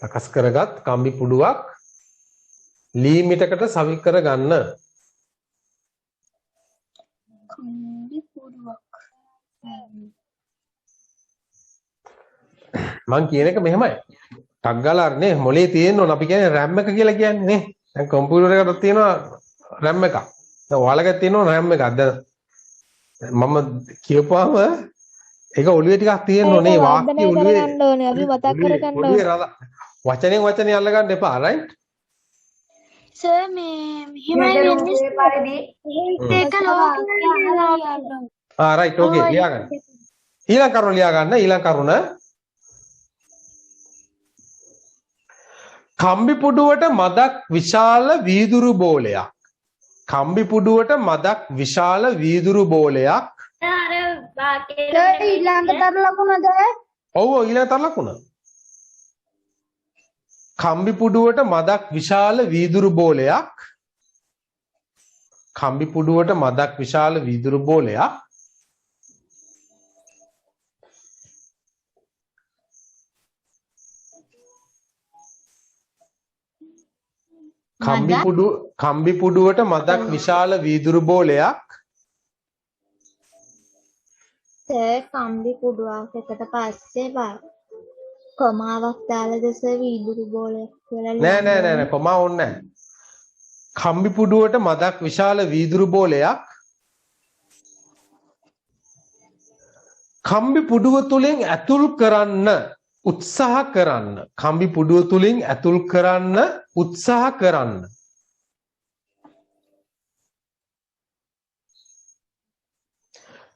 සකස් කරගත් කම්බි පුඩුවක් ලී මිටකට සවි කරගන්න මං කියන එක මෙහෙමයි. ටක් ගාලා නේ මොලේ තියෙන්න ඕන අපි කියන්නේ RAM එක කියලා කියන්නේ නේ. දැන් කම්පියුටර් එකකට තියෙනවා RAM එකක්. දැන් ඔයාලගේ තියෙනවා RAM එකක්. දැන් මම කියපුවාම ඒක ඔළුවේ ටිකක් තියෙන්න ඕනේ වාක්‍ය ඔළුවේ ගන්න ඕනේ අපි මතක් කරගන්න ඕනේ වචනෙන් අල්ල ගන්න එපා right සර් මේ මෙහෙමයි වෙන්නේ ඒක ලෝකෙ right okay ලියා ගන්න ඊළඟ කරුණ ලියා ගන්න ඊළඟ කරුණ කම්බි පුඩුවට මදක් විශාල වීදුරු බෝලයක් කම්බි පුඩුවට මදක් විශාල වීදුරු බෝලයක් අර වාක්‍යය සර් ඊළඟ තර ලකුණද ඔව් ඊළඟ තර ලකුණ කම්බි පුඩුවට මදක් විශාල වීදුරු බෝලයක් කම්බි පුඩුවට මදක් විශාල වීදුරු බෝලයක් කම්බි පුඩුවට මදක් විශාල වීදුරු බෝලයක් සර් කම්බි පුඩුවක් එකට පස්සේ කොමාවක් දාලාද සර් වීදුරු බෝලයක් කියලා නෑ කොමා ඕනේ නෑ කම්බි පුඩුවට මදක් විශාල වීදුරු බෝලයක් කම්බි පුඩුව තුලින් ඇතුල් කරන්න උත්සාහ කරන්න කම්බි පුඩුව තුලින් ඇතුල් කරන්න උත්සාහ කරන්න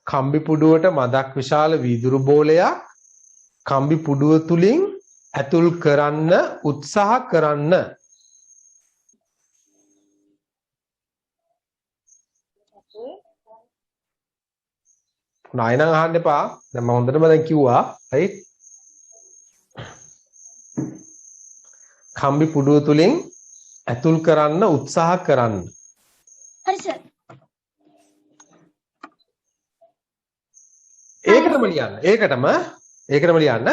කම්බි පුඩුවට මදක් විශාල වීදුරු බෝලයක් කම්බි පුඩුව තුලින් ඇතුල් කරන්න උත්සාහ කරන්න නායනම් අහන්න එපා. දැන් මම හොඳටම දැන් කිව්වා. right? කම්බි පුඩුව තුලින් ඇතුල් කරන්න උත්සාහ කරන්න. හරි සර්. ඒකටම ලියන්න. ඒකටම ලියන්න.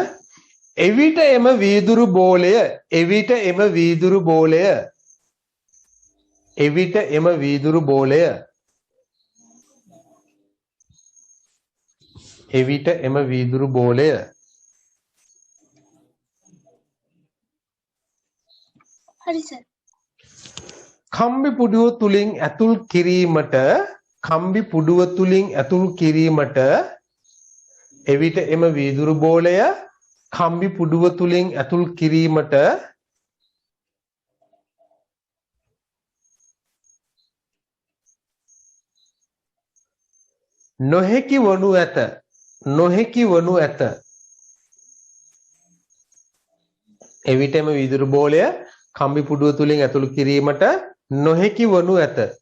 එවිට එම වීදුරු බෝලය එවිට එම වීදුරු බෝලය එවිට එම වීදුරු බෝලය එවිට එම වීදුරු බෝලය හරි සර්. කම්බි පුඩුව තුලින් ඇතුල් කිරීමට එවිට එම වීදුරු බෝලය කම්බි පුඩුව තුලින් ඇතුල් කිරීමට නොහැකි වනු ඇත. එවිට එම වීදුරු බෝලය කම්බි පුඩුව තුලින් ඇතුල් කිරීමට නොහැකි වනු ඇත.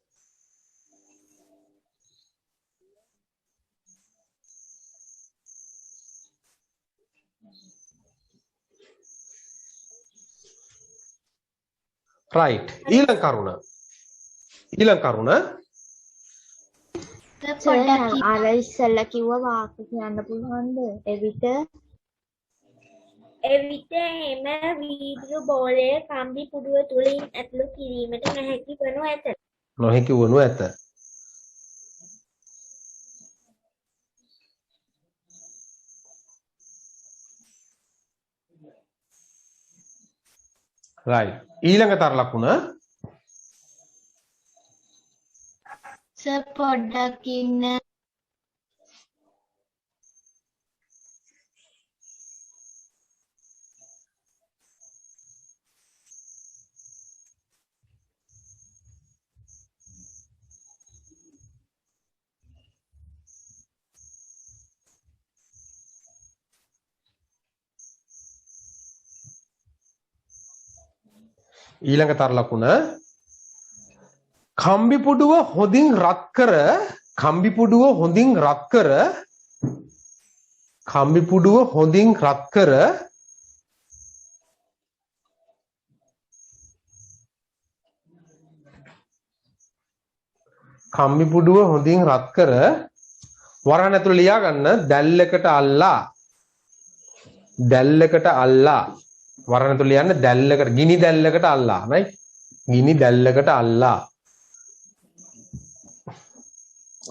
right. ඊළඟ කරුණ අර ඉස්සෙල්ලා කිව්ව වාක්‍ය කියන්න පුළුවන්ද? එවිට එම වීදුරු බෝලය කම්බි පුඩුව තුලින් ඇතුළු කිරීමට නොහැකි වනු ඇත. right. ඊළඟ තර ලකුණ සර් පොඩ්ඩක් ඉන්න. ඊළඟ තර ලකුණ කම්බි පුඩුව හොඳින් රත් කර කම්බි පුඩුව හොඳින් රත් කර වරහන් ඇතුළේ ලියා ගන්න දැල්ලකට අල්ලා වරහන් ඇතුළේ ලියන්න දැල්ලකට ගිනි දැල්ලකට අල්ලා right ගිනි දැල්ලකට අල්ලා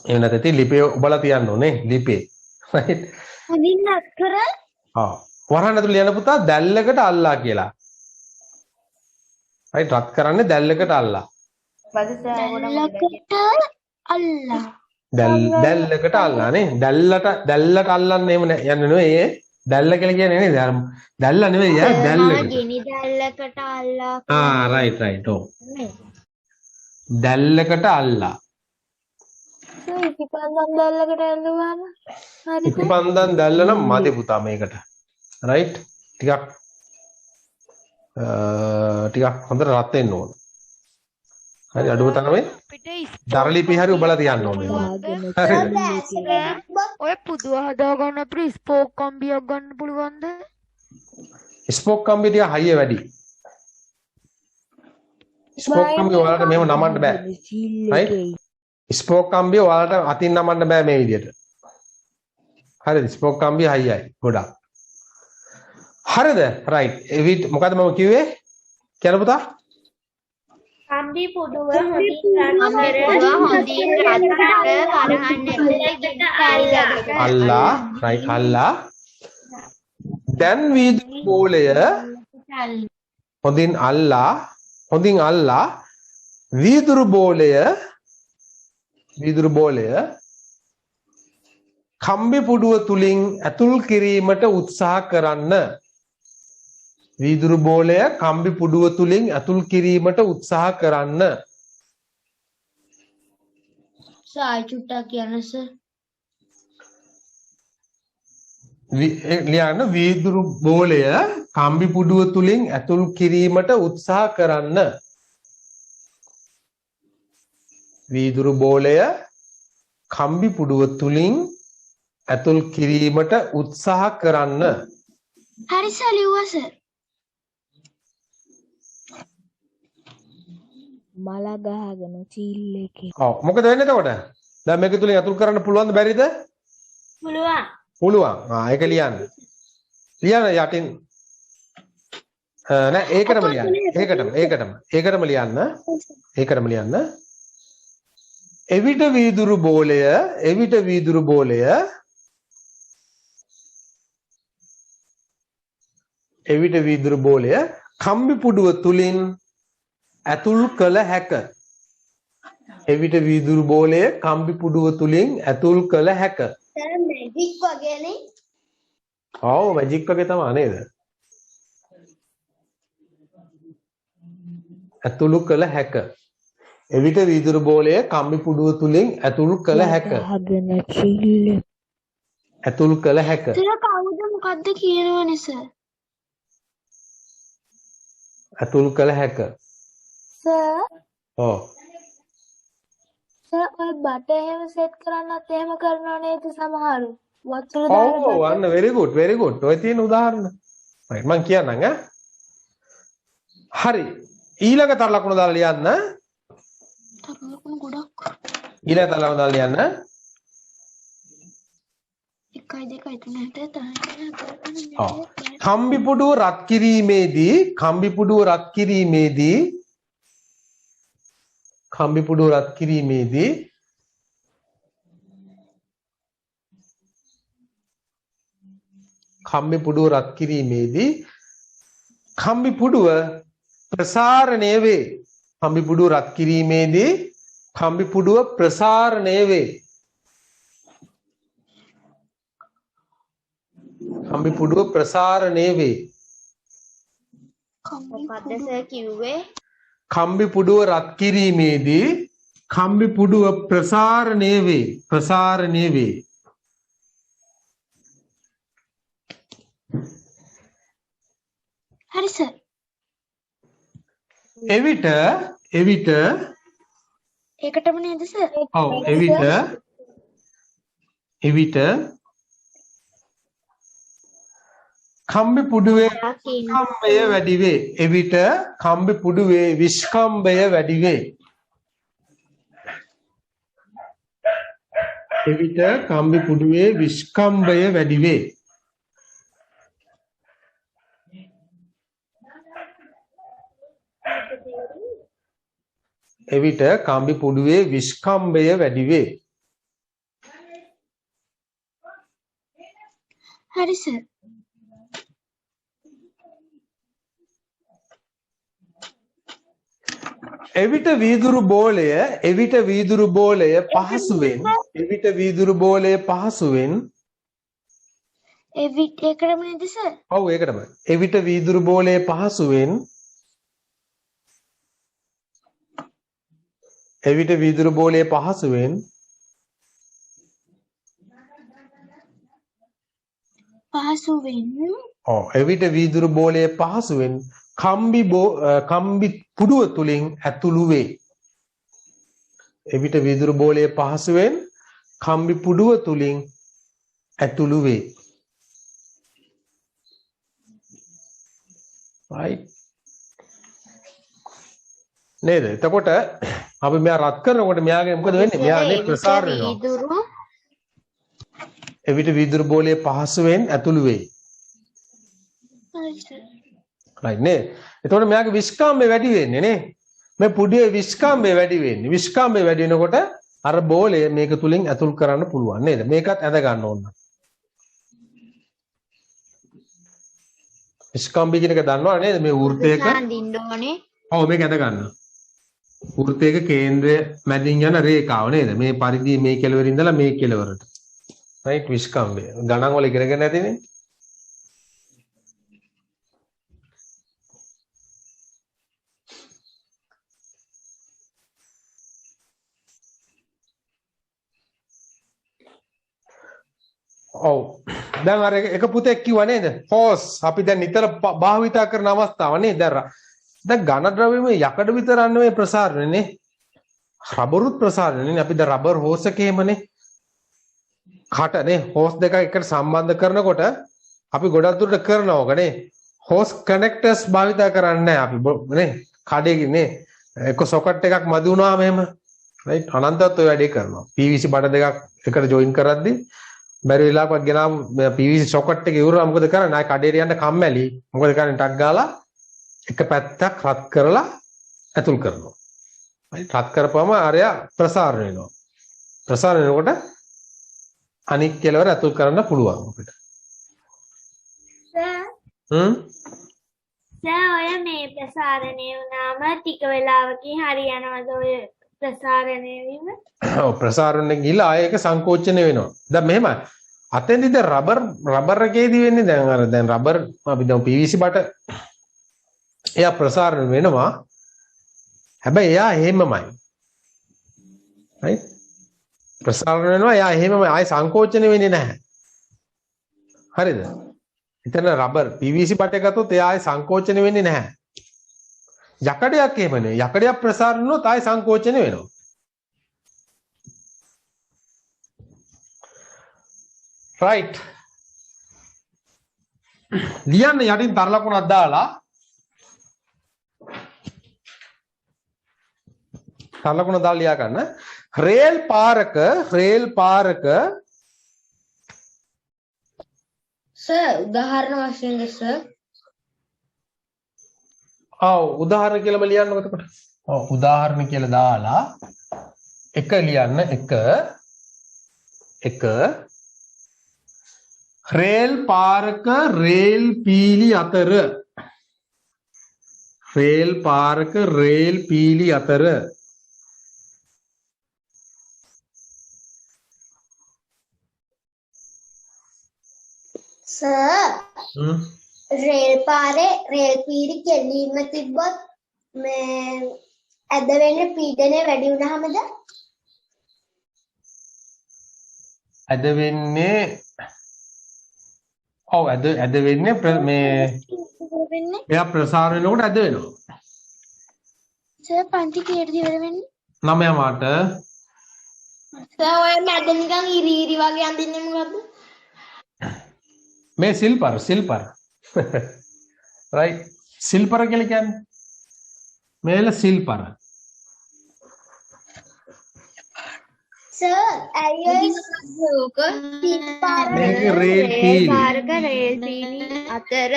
එහෙම නැත්නම් ලිපේ ඔබලා තියන්න ඕනේ ලිපේ right හොඳින් රත් කර වරහන් ඇතුළේ ලියන්න පුතා දැල්ලකට අල්ලා කියලා right රත් කරන්නේ දැල්ලකට අල්ලා දැල්ලකට අල්ලා නේ දැල්ලට අල්ලන්න එහෙම යන්නේ නෙවෙයි දැල්ල කියලා කියන්නේ නේද දැල්ල නෙවෙයි දැල්ලකට ගිනි දැල්ලකට අල්ලා right ඔව් දැල්ලකට අල්ලා ඉතිපන්දන් දැල්ලකට ඇල්ලුවාම හරි ඉතිපන්දන් දැල්ල නම් මදි පුතා මේකට right ටිකක් හොඳට රත් වෙන්න ඕන හරි අඩුව තමයි දරලිපි හරි ඔබලා තියන්න ඕනේ ඔය පුදුව හදා ගන්න අපිට ස්පෝක් කම්බියක් ගන්න පුළුවන්ද? ස්පෝක් කම්බිය ටික හයිය වැඩි ස්පෝක් කම්බිය ඔයාලට මෙහෙම නමන්න බෑ right ස්පෝක් කම්බිය ඔයාලට අතින් නමන්න බෑ මේ විදිහට හරිද ස්පෝක් කම්බිය හයියයි ගොඩක් හරිද right එවිට මොකද මම කිව්වේ කියලා පුතා කම්බි පුඩුව අල්ලා right අල්ලා දැන් වීදුරු බෝලය හොඳින් අල්ලා වීදුරු බෝලය කම්බි පුඩුව තුලින් ඇතුල් කිරීමට උත්සාහ කරන්න වීදුරු බෝලය කම්බි පුඩුව තුලින් ඇතුල් කිරීමට උත්සාහ කරන්න සායි චුට්ටක් කියන්න සර්. ලියන්න වීදුරු බෝලය කම්බි පුඩුව තුලින් ඇතුල් කිරීමට උත්සාහ කරන්න වීදුරු බෝලය කම්බි පුඩුව තුලින් ඇතුල් කිරීමට උත්සාහ කරන්න. හරි සර් ලිව්වා සර්. මල ගහගෙන චීල් එකේ. ඔව් මොකද වෙන්නේ එතකොට? දැන් මේක තුලින් ඇතුල් කරන්න පුළුවන්ද බැරිද? පුළුවන්. පුළුවන්. ඒක ලියන්න. ලියන්න යටින් නෑ ඒකටම ලියන්න. ඒකටම ලියන්න. එවිට වීදුරු බෝලය කම්බි පුඩුව තුලින් ඇතුල් කළ හැක. එවිට වීදුරු බෝලය කම්බි පුඩුව තුලින් ඇතුල් කළ හැක. සර් මැජික් වගේනේ. ඔව් මැජික් වගේ තමයි නේද? ඇතුළු කළ හැක. එවිට වීදුරු බෝලය කම්බි පුඩුව තුලින් ඇතුළු කළ හැක. ඇතුළු කළ හැක. සර් කවුද මොකද්ද කියනවනේ සර්. ඇතුළු කළ හැක. සර් ඔව්. සර් ඔය බට එහෙම සෙට් කරන්නත් එහෙම කරනව නේද සමහරු? වතුර ඔව් අන්න very good. ඔය තියෙන උදාහරණ. right මම කියන්නම් ඈ. හරි. ඊළඟ තර ලකුණ දාලා ලියන්න. තර ලකුණු ගොඩක්. ඊළඟ තර ලකුණ දාලා ලියන්න. 1 2 3 4 ඔව්. කම්බි පුඩුව රත් කිරීමේදී කම්බි පුඩුව රත් කිරීමේදී කම්බි පුඩුව ප්‍රසාරණය වේ. කම්බි පුඩුව රත් කිරීමේදී කම්බි පුඩුව ප්‍රසාරණය වේ. කම්බි පුඩුව ප්‍රසාරණය වේ. මොකද්ද සර් කිව්වේ? කම්බි පුඩුව රත් කිරීමේදී කම්බි පුඩුව ප්‍රසාරණය වේ. හරි සර්. එවිට ඒකටම නේද සර්? ඔව් එවිට කම්බි පුඩුවේ විස්කම්භය වැඩි වේ. එවිට කම්බි පුඩුවේ විස්කම්භය වැඩි වේ. එවිට කම්බි පුඩුවේ විස්කම්භය වැඩි වේ. එවිට කම්බි පුඩුවේ විස්කම්භය වැඩි වේ. හරි සර්. එවිට වීදුරු බෝලය පහසුවෙන් ඒකටම නේද සර්? ඔව් ඒකටම. එවිට වීදුරු බෝලය පහසුවෙන් කම්බි පුඩුව තුලින් ඇතුළු වේ. එවිට වීදුරු බෝලය පහසුවෙන් කම්බි පුඩුව තුලින් ඇතුළු වේ. right නේද? එතකොට අපි මෙයා රත් කරනකොට මෙයාගේ මොකද වෙන්නේ? මෙයානේ ප්‍රසාරණය වෙනවා. එවිට වීදුරු බෝලය පහසුවෙන් ඇතුළු වේ. හරි සර්. right නේ? එතකොට මෙයාගේ විස්කම්භය වැඩි වෙන්නේ නේ? මේ පුඩුවේ විස්කම්භය වැඩි වෙන්නේ. විස්කම්භය වැඩි වෙනකොට අර බෝලය මේක තුලින් ඇතුල් කරන්න පුළුවන් නේද? මේකත් ඇද ගන්න ඕන. විස්කම්භය කියන එක දන්නවද නේද? මේ වෘත්තයක දින්න ඕනේ. ඔව් මේක ඇද ගන්න. වෘත්තයක කේන්ද්‍රය මැදින් යන රේඛාව නේද? මේ පරිධිය මේ කෙළවර ඉඳලා මේ කෙළවරට. right විස්කම්භය. ගණන් වල ඉගෙනගෙන නැතිනේ. ඔව් දැන් අර එක පුතෙක් කිව්වා නේද? ෆෝස් අපි දැන් නිතර භාවිතා කරන අවස්ථාව නේද? දැන් ඝන ද්‍රව්‍යමය යකඩ විතරක් නෙමෙයි ප්‍රසාරණයනේ. රබරුත් ප්‍රසාරණයනේ. අපි දැන් රබර් හෝස් එකේමනේ. කටනේ හෝස් දෙකක් එකට සම්බන්ධ කරනකොට අපි ගොඩක් දුරට කරනවා ඕකනේ. හෝස් කනෙක්ටර්ස් භාවිත කරන්නේ නැහැ අපි නේ. කඩේ නේ එක සොකට් එකක් මදි වුණාම එහෙම රයිට් අනන්තවත් ඔය වැඩේ කරනවා. PVC බඩ දෙකක් එකට ජොයින් කරද්දී බැරි වෙලාවකට ගෙනාම PVC සොකට් එක ඉවරලා මොකද කරන්නේ? ආයි කඩේට යන්න කම්මැලි. මොකද කරන්නේ? ටක් ගාලා එක පැත්තක් රත් කරලා ඇතුල් කරනවා. රයිට් රත් කරපුවම ආරය ප්‍රසාරණය වෙනවා. ප්‍රසාරණය වෙනකොට අනික් කෙලවර ඇතුල් කරන්න පුළුවන් අපිට. ඔය මේ ප්‍රසාරණය වුණාම ටික වෙලාවකින් හරියනවද ඔය ප්‍රසාරණය වීම? ඔව් ප්‍රසාරණය ගිහලා ආයෙ ඒක සංකෝචනය වෙනවා. දැන් මෙහෙම අතෙන්දි දැන් රබර් එකේදී වෙන්නේ දැන් අර දැන් රබර් අපි දැන් PVC බට එයා ප්‍රසාරණය වෙනවා. හැබැයි එයා එහෙමමයි. right? ප්‍රසාරණය වෙනවා එයා එහෙමමයි ආයෙ සංකෝචනය වෙන්නේ නැහැ. හරිද? එතන රබර් PVC බට ගත්තොත් එයා ආයෙ සංකෝචනය වෙන්නේ නැහැ. යකඩයක් එහෙම නෙවෙයි. යකඩයක් ප්‍රසාරණය වුණොත් ආයෙ සංකෝචනය වෙනවා. right. ලියන්න යටින් තර ලකුණක් දාලා තර ලකුණ දාලා ලියා ගන්න. රේල් පාරක සර් උදාහරණ වශයෙන් සර් ඔව් උදාහරණ කියලාම ලියන්නකො එතකොට. ඔව් උදාහරණ කියලා දාලා එක ලියන්න එක රේල් පාරක රේල් පීලි අතර සර් රේල් පාරේ රේල් පීරි කෙලීම තිබ්බොත් මේ ඇද වෙන්න පීඩනය වැඩි වුණාමද? ඇද වෙන්නේ ඔව් ඇද වෙන්නේ මේ එයා ප්‍රසාරණය වෙනකොට ඇද වෙනවා. සර් පන්ති කීයට ඉවර වෙන්නේ? 9 මාට සර් ඔය මැද නිකන් ඉරි වගේ අඳින්නේ මොකද්ද? මේ සිල්පර right සිල්පර කියලා කියන්නේ මේල සිල්පර සර් ඇයි මේක රේල් පීලි අතර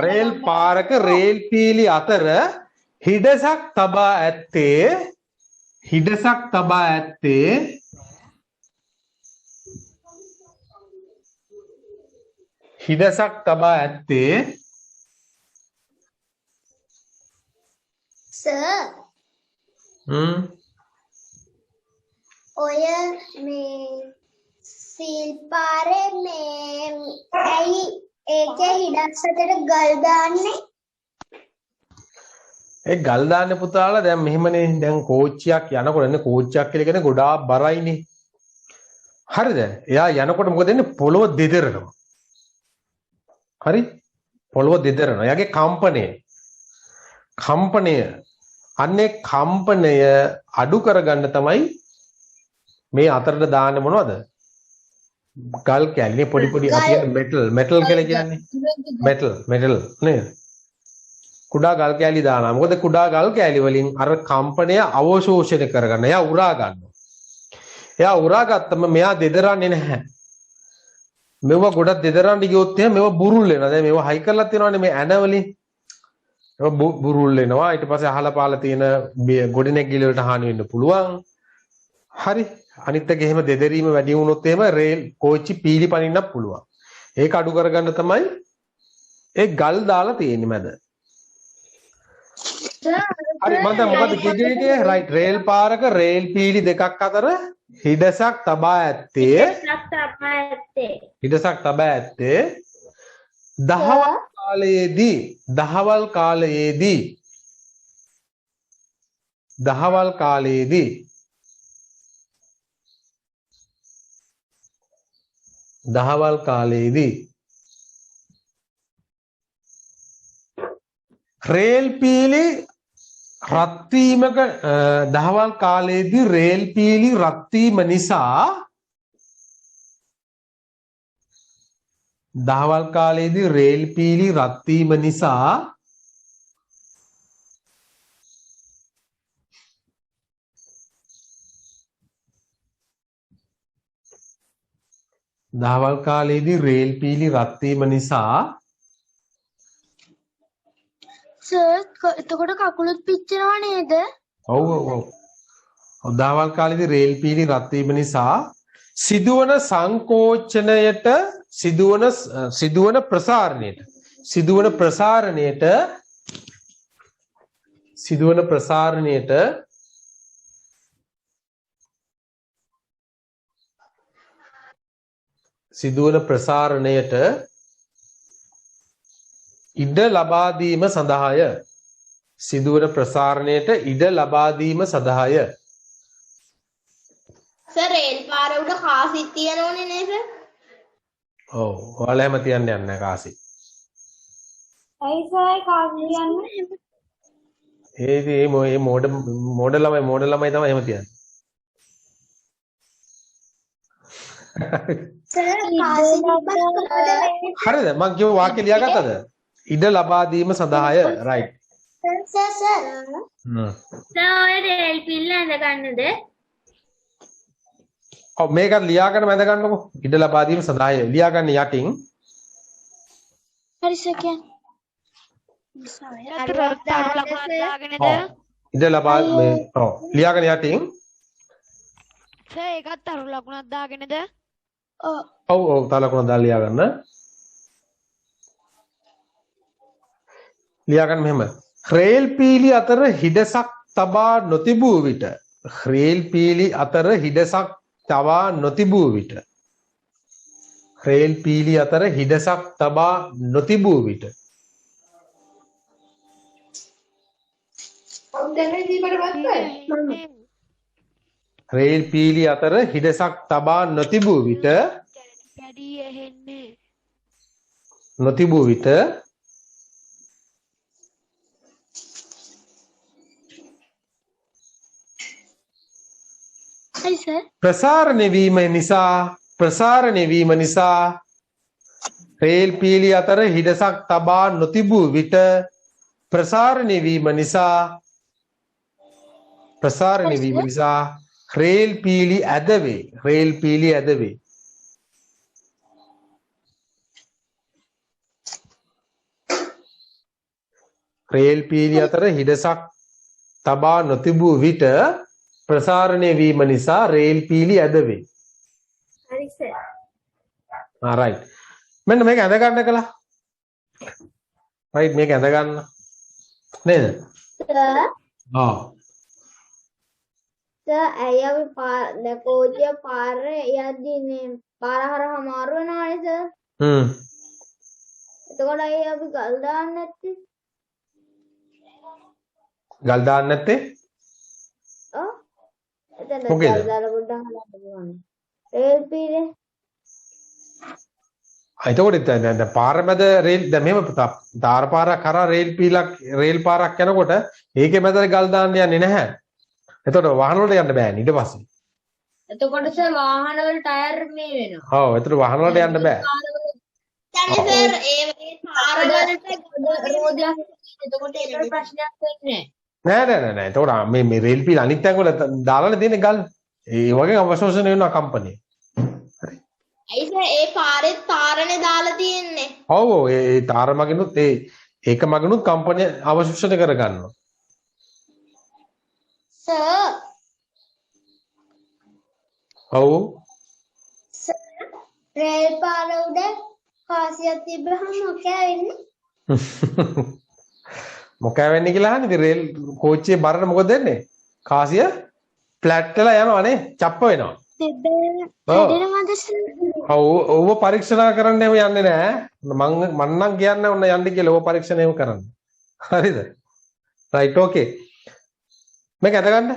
රේල් පාරක රේල් පීලි අතර හිඩසක් තබා ඇත්තේ සර් ඔය මේ සීල් පාරේ මේ ඇයි ඒකේ හිඩස් අතර ගල් දාන්නේ? ඒ ගල් දාන්නේ පුතාලා දැන් මෙහෙමනේ දැන් කෝච්චියක් යනකොටනේ කෝච්චියක් කියලා කියන්නේ ගොඩාක් බරයිනේ. හරිද? එයා යනකොට මොකද වෙන්නේ? පොළොව දෙදරනවා. හරි? පොළොව දෙදරනවා. එයාගේ කම්පණය අන්නේ කම්පණය අඩු කරගන්න තමයි මේ අතරට දාන්නේ මොනවද? ගල් කැලි පොඩි අපි මෙටල් කියලා කියන්නේ. මෙටල් නේද? කුඩා ගල් කැලි දානවා. මොකද කුඩා ගල් කැලි වලින් අර කම්පණය අවශෝෂණය කරගන්න. එයා උරා ගන්නවා. එයා උරාගත්තම මෙයා දෙදරන්නේ නැහැ. මෙව ගොඩක් දෙදරන්න ගියොත් එහෙනම් මෙව බුරුල් වෙනවා. දැන් මේව හයි කරලා තියෙනවානේ මේ ඇන වලින්. ඒව බුරුල් වෙනවා. ඊට පස්සේ අහලා පාලා තියෙන ගොඩනැගිලි වලට හානි වෙන්න පුළුවන්. හරි. අනිත් එක එහෙම දෙදරීම වැඩි වුණොත් එහෙම රේල් කෝච්චි පීලි පනින්නත් පුළුවන්. ඒක අඩු කරගන්න තමයි ඒ ගල් දාලා තියෙන්නේ මැද. හරි මම දැන් මොකද කිව්වේ? රයිට් රේල් පාරක රේල් පීලි දෙකක් අතර හිඩසක් තබා ඇත්තේ දහවල් කාලයේදී රේල් පීලි රත් වීමක දහවල් කාලයේදී රේල් පීලි රත් වීම නිසා දහවල් කාලයේදී රේල් පීලි රත් වීම නිසා දහවල් කාලයේදී රේල් පීලි රත් වීම නිසා සර් එතකොට කකුලුත් පිච්චෙනවා නේද? ඔව් ඔව් ඔව්. දහවල් කාලයේදී රේල් පීලි රත් වීම නිසා සිදුවන සංකෝචනයට සිදුවන ප්‍රසාරණයට ඉඩ ලබා දීම සඳහාය. සිදුවන ප්‍රසාරණයට ඉඩ ලබා දීම සඳහාය. සර් රේල් පාර උඩ කාසිත් තියනෝනේ නේද? ඔව්. ඔයාලා හැම තියන්න යන්නේ නැහැ කාසි. ඇයි සර් කාසි කියන්නේ? මේ මෝඩ ළමයි තමයි එහෙම තියන්නේ. සර් කාසිත් හරිද? මං කියව වාක්‍ය ලියාගත්තද? ඉඩ ලබා දීම සඳහාය. රයිට්. සර් සර් ඔය රේල් පිල්ල ඇඳ ගන්නද? ඔව් මේකත් ලියාගෙන මැද ගන්නකො. ඉඩ ලබා දීම සඳහාය. ලියා ගන්න යටින්. හරි සර් කියන්නේ. ඉඩ ලබා මේ ඔව් ලියාගෙන යටින්. සර් ඒකත් අරු ලකුණක් දාගෙනද? ඔව් ඔව් තව ලකුණක් දාලා ලියා ගන්න. ලියා ගන්න මෙහෙම. රේල් පීලි අතර හිඩසක් තබා නොතිබූ විට කැඩී ඇහෙන්නේ. නොතිබූ විට හරි සර්. ප්‍රසාරණය වීම නිසා රේල් පීලි අතර හිඩසක් තබා නොතිබූ විට ප්‍රසාරණය වීම නිසා රේල් පීලි ඇදවේ. රේල් පීලි අතර හිඩසක් තබා නොතිබූ විට ප්‍රසාරණය වීම නිසා රේල් පීලි ඇදවේ. හරි සර්. රයිට්. මෙන්න මේක ඇඳ ගන්න කළා. රයිට් මේක ඇඳ ගන්න. නේද? ආ. ඇයි අපි කෝච්චිය පාරේ යද්දී මේ පාර හරහා මාරු වෙනවනේ සර්. එතකොට ඇයි අපි ගල් දාන්නේ නැත්තේ? ගල් දාන්නේ නැත්තේ? ඔව්. එතන මොකේද? ගල් දාලා පොඩ්ඩක් හදන්න පුළුවන්. රේල් පීරේ. එතකොට දැන් පාර මැද රේල් දැන් මෙහෙම තාර පාරක් කරා රේල් පාරක් යනකොට ඒකේ මැද ගල් දාන්න යන්නේ නැහැ. එතකොට වාහන වලට යන්න බෑනේ ඊට පස්සේ. එතකොට සර් වාහන වල ටයර් මේ වෙනවා. ඔව් එතකොට වාහන වලට යන්න බෑ. දැන් සර් ඒ පාර වලට රෝදයක් එතකොට ඒකට ප්‍රශ්නයක් වෙන්නේ නෑ. එතකොට මේ රේල් පීල අනිත් තැන් වල දාලානේ තියෙන්නේ ගල්. ඒ වගේ අවශෝෂණය වෙනවා කම්පැනි. ඇයි සර් ඒ පාරේ තාරනේ දාලා තියෙන්නේ? ඔව් ඒ තාර මගිනුත් ඒක මගිනුත් කම්පැනි අවශෝෂණය කරගන්නවා. සර් ඔව් රේල් පාර උඩ කාසියක් තිබ්බහම මොකද වෙන්නේ? මොකද වෙන්නේ කියලා අහන්නේ. ඉතින් රේල් කෝච්චියේ බරට මොකද වෙන්නේ? කාසිය ෆ්ලැට් වෙලා යනවානේ. චප්ප වෙනවා. හැදෙනවද සර්? ඔව් පරීක්ෂණ කරන්න එහෙම යන්නේ නැහැ. මං නම් කියන්නේ ඔන්න යන්න කියලා ඔව් පරීක්ෂණ එහෙම කරන්න. හරිද? රයිට් ඕකේ. මේක අද ගන්න.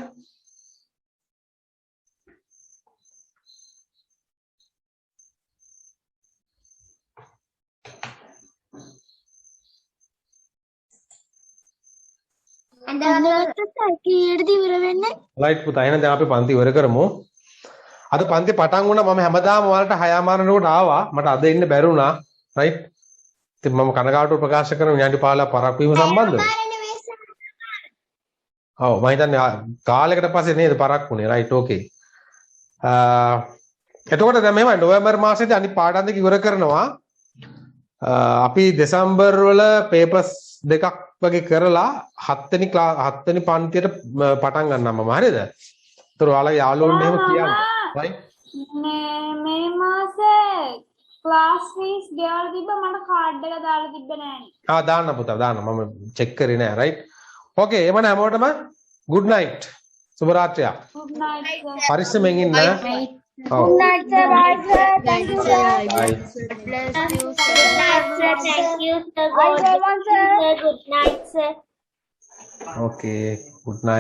අඳගත්ත කීයටද ඉවර වෙන්නේ? රයිට් පුතා එහෙනම් දැන් අපි පන්ති ඉවර කරමු. අද පන්ති පටන් වුණා මම හැමදාම ඔයාලට 6:00 මානකට ආවා. මට අද ඉන්න බැරි වුණා. right? ඉතින් මම කනගාටුව ප්‍රකාශ කරන විනාඩි 15 පරක් වීම සම්බන්ධව. ඔව් මම හිතන්නේ කාලයකට පස්සේ නේද පරක් වුණේ right okay. එතකොට දැන් මෙහෙමයි නොවැම්බර් මාසෙදී අනිත් පාඩම් දෙක ඉවර කරනවා. අපි දෙසැම්බර් වල පේපර්ස් දෙකක් වගේ කරලා 7 වෙනි පන්තියට පටන් ගන්නවා මම හරිද? ඒතර ඔයාලගේ යාළුවෝන් එහෙම කියන්නේ right? මේ මාසේ ක්ලාස් ෆීස් ගෙවලා තිබ්බ මට කාඩ් එක දාලා තිබ්බ නෑනේ. දාන්න පුතා දාන්න මම චෙක් කරේ නෑ right? okay එමනම් හැමෝටම good night. සුබ රාත්‍රියක්. Good night sir. පරිස්සමෙන් ඉන්න. ඔව්. Good night sir. Bye sir. Thank you sir. Bye. Good night sir. Thank you sir. Bye sir. Good night sir. okay good night.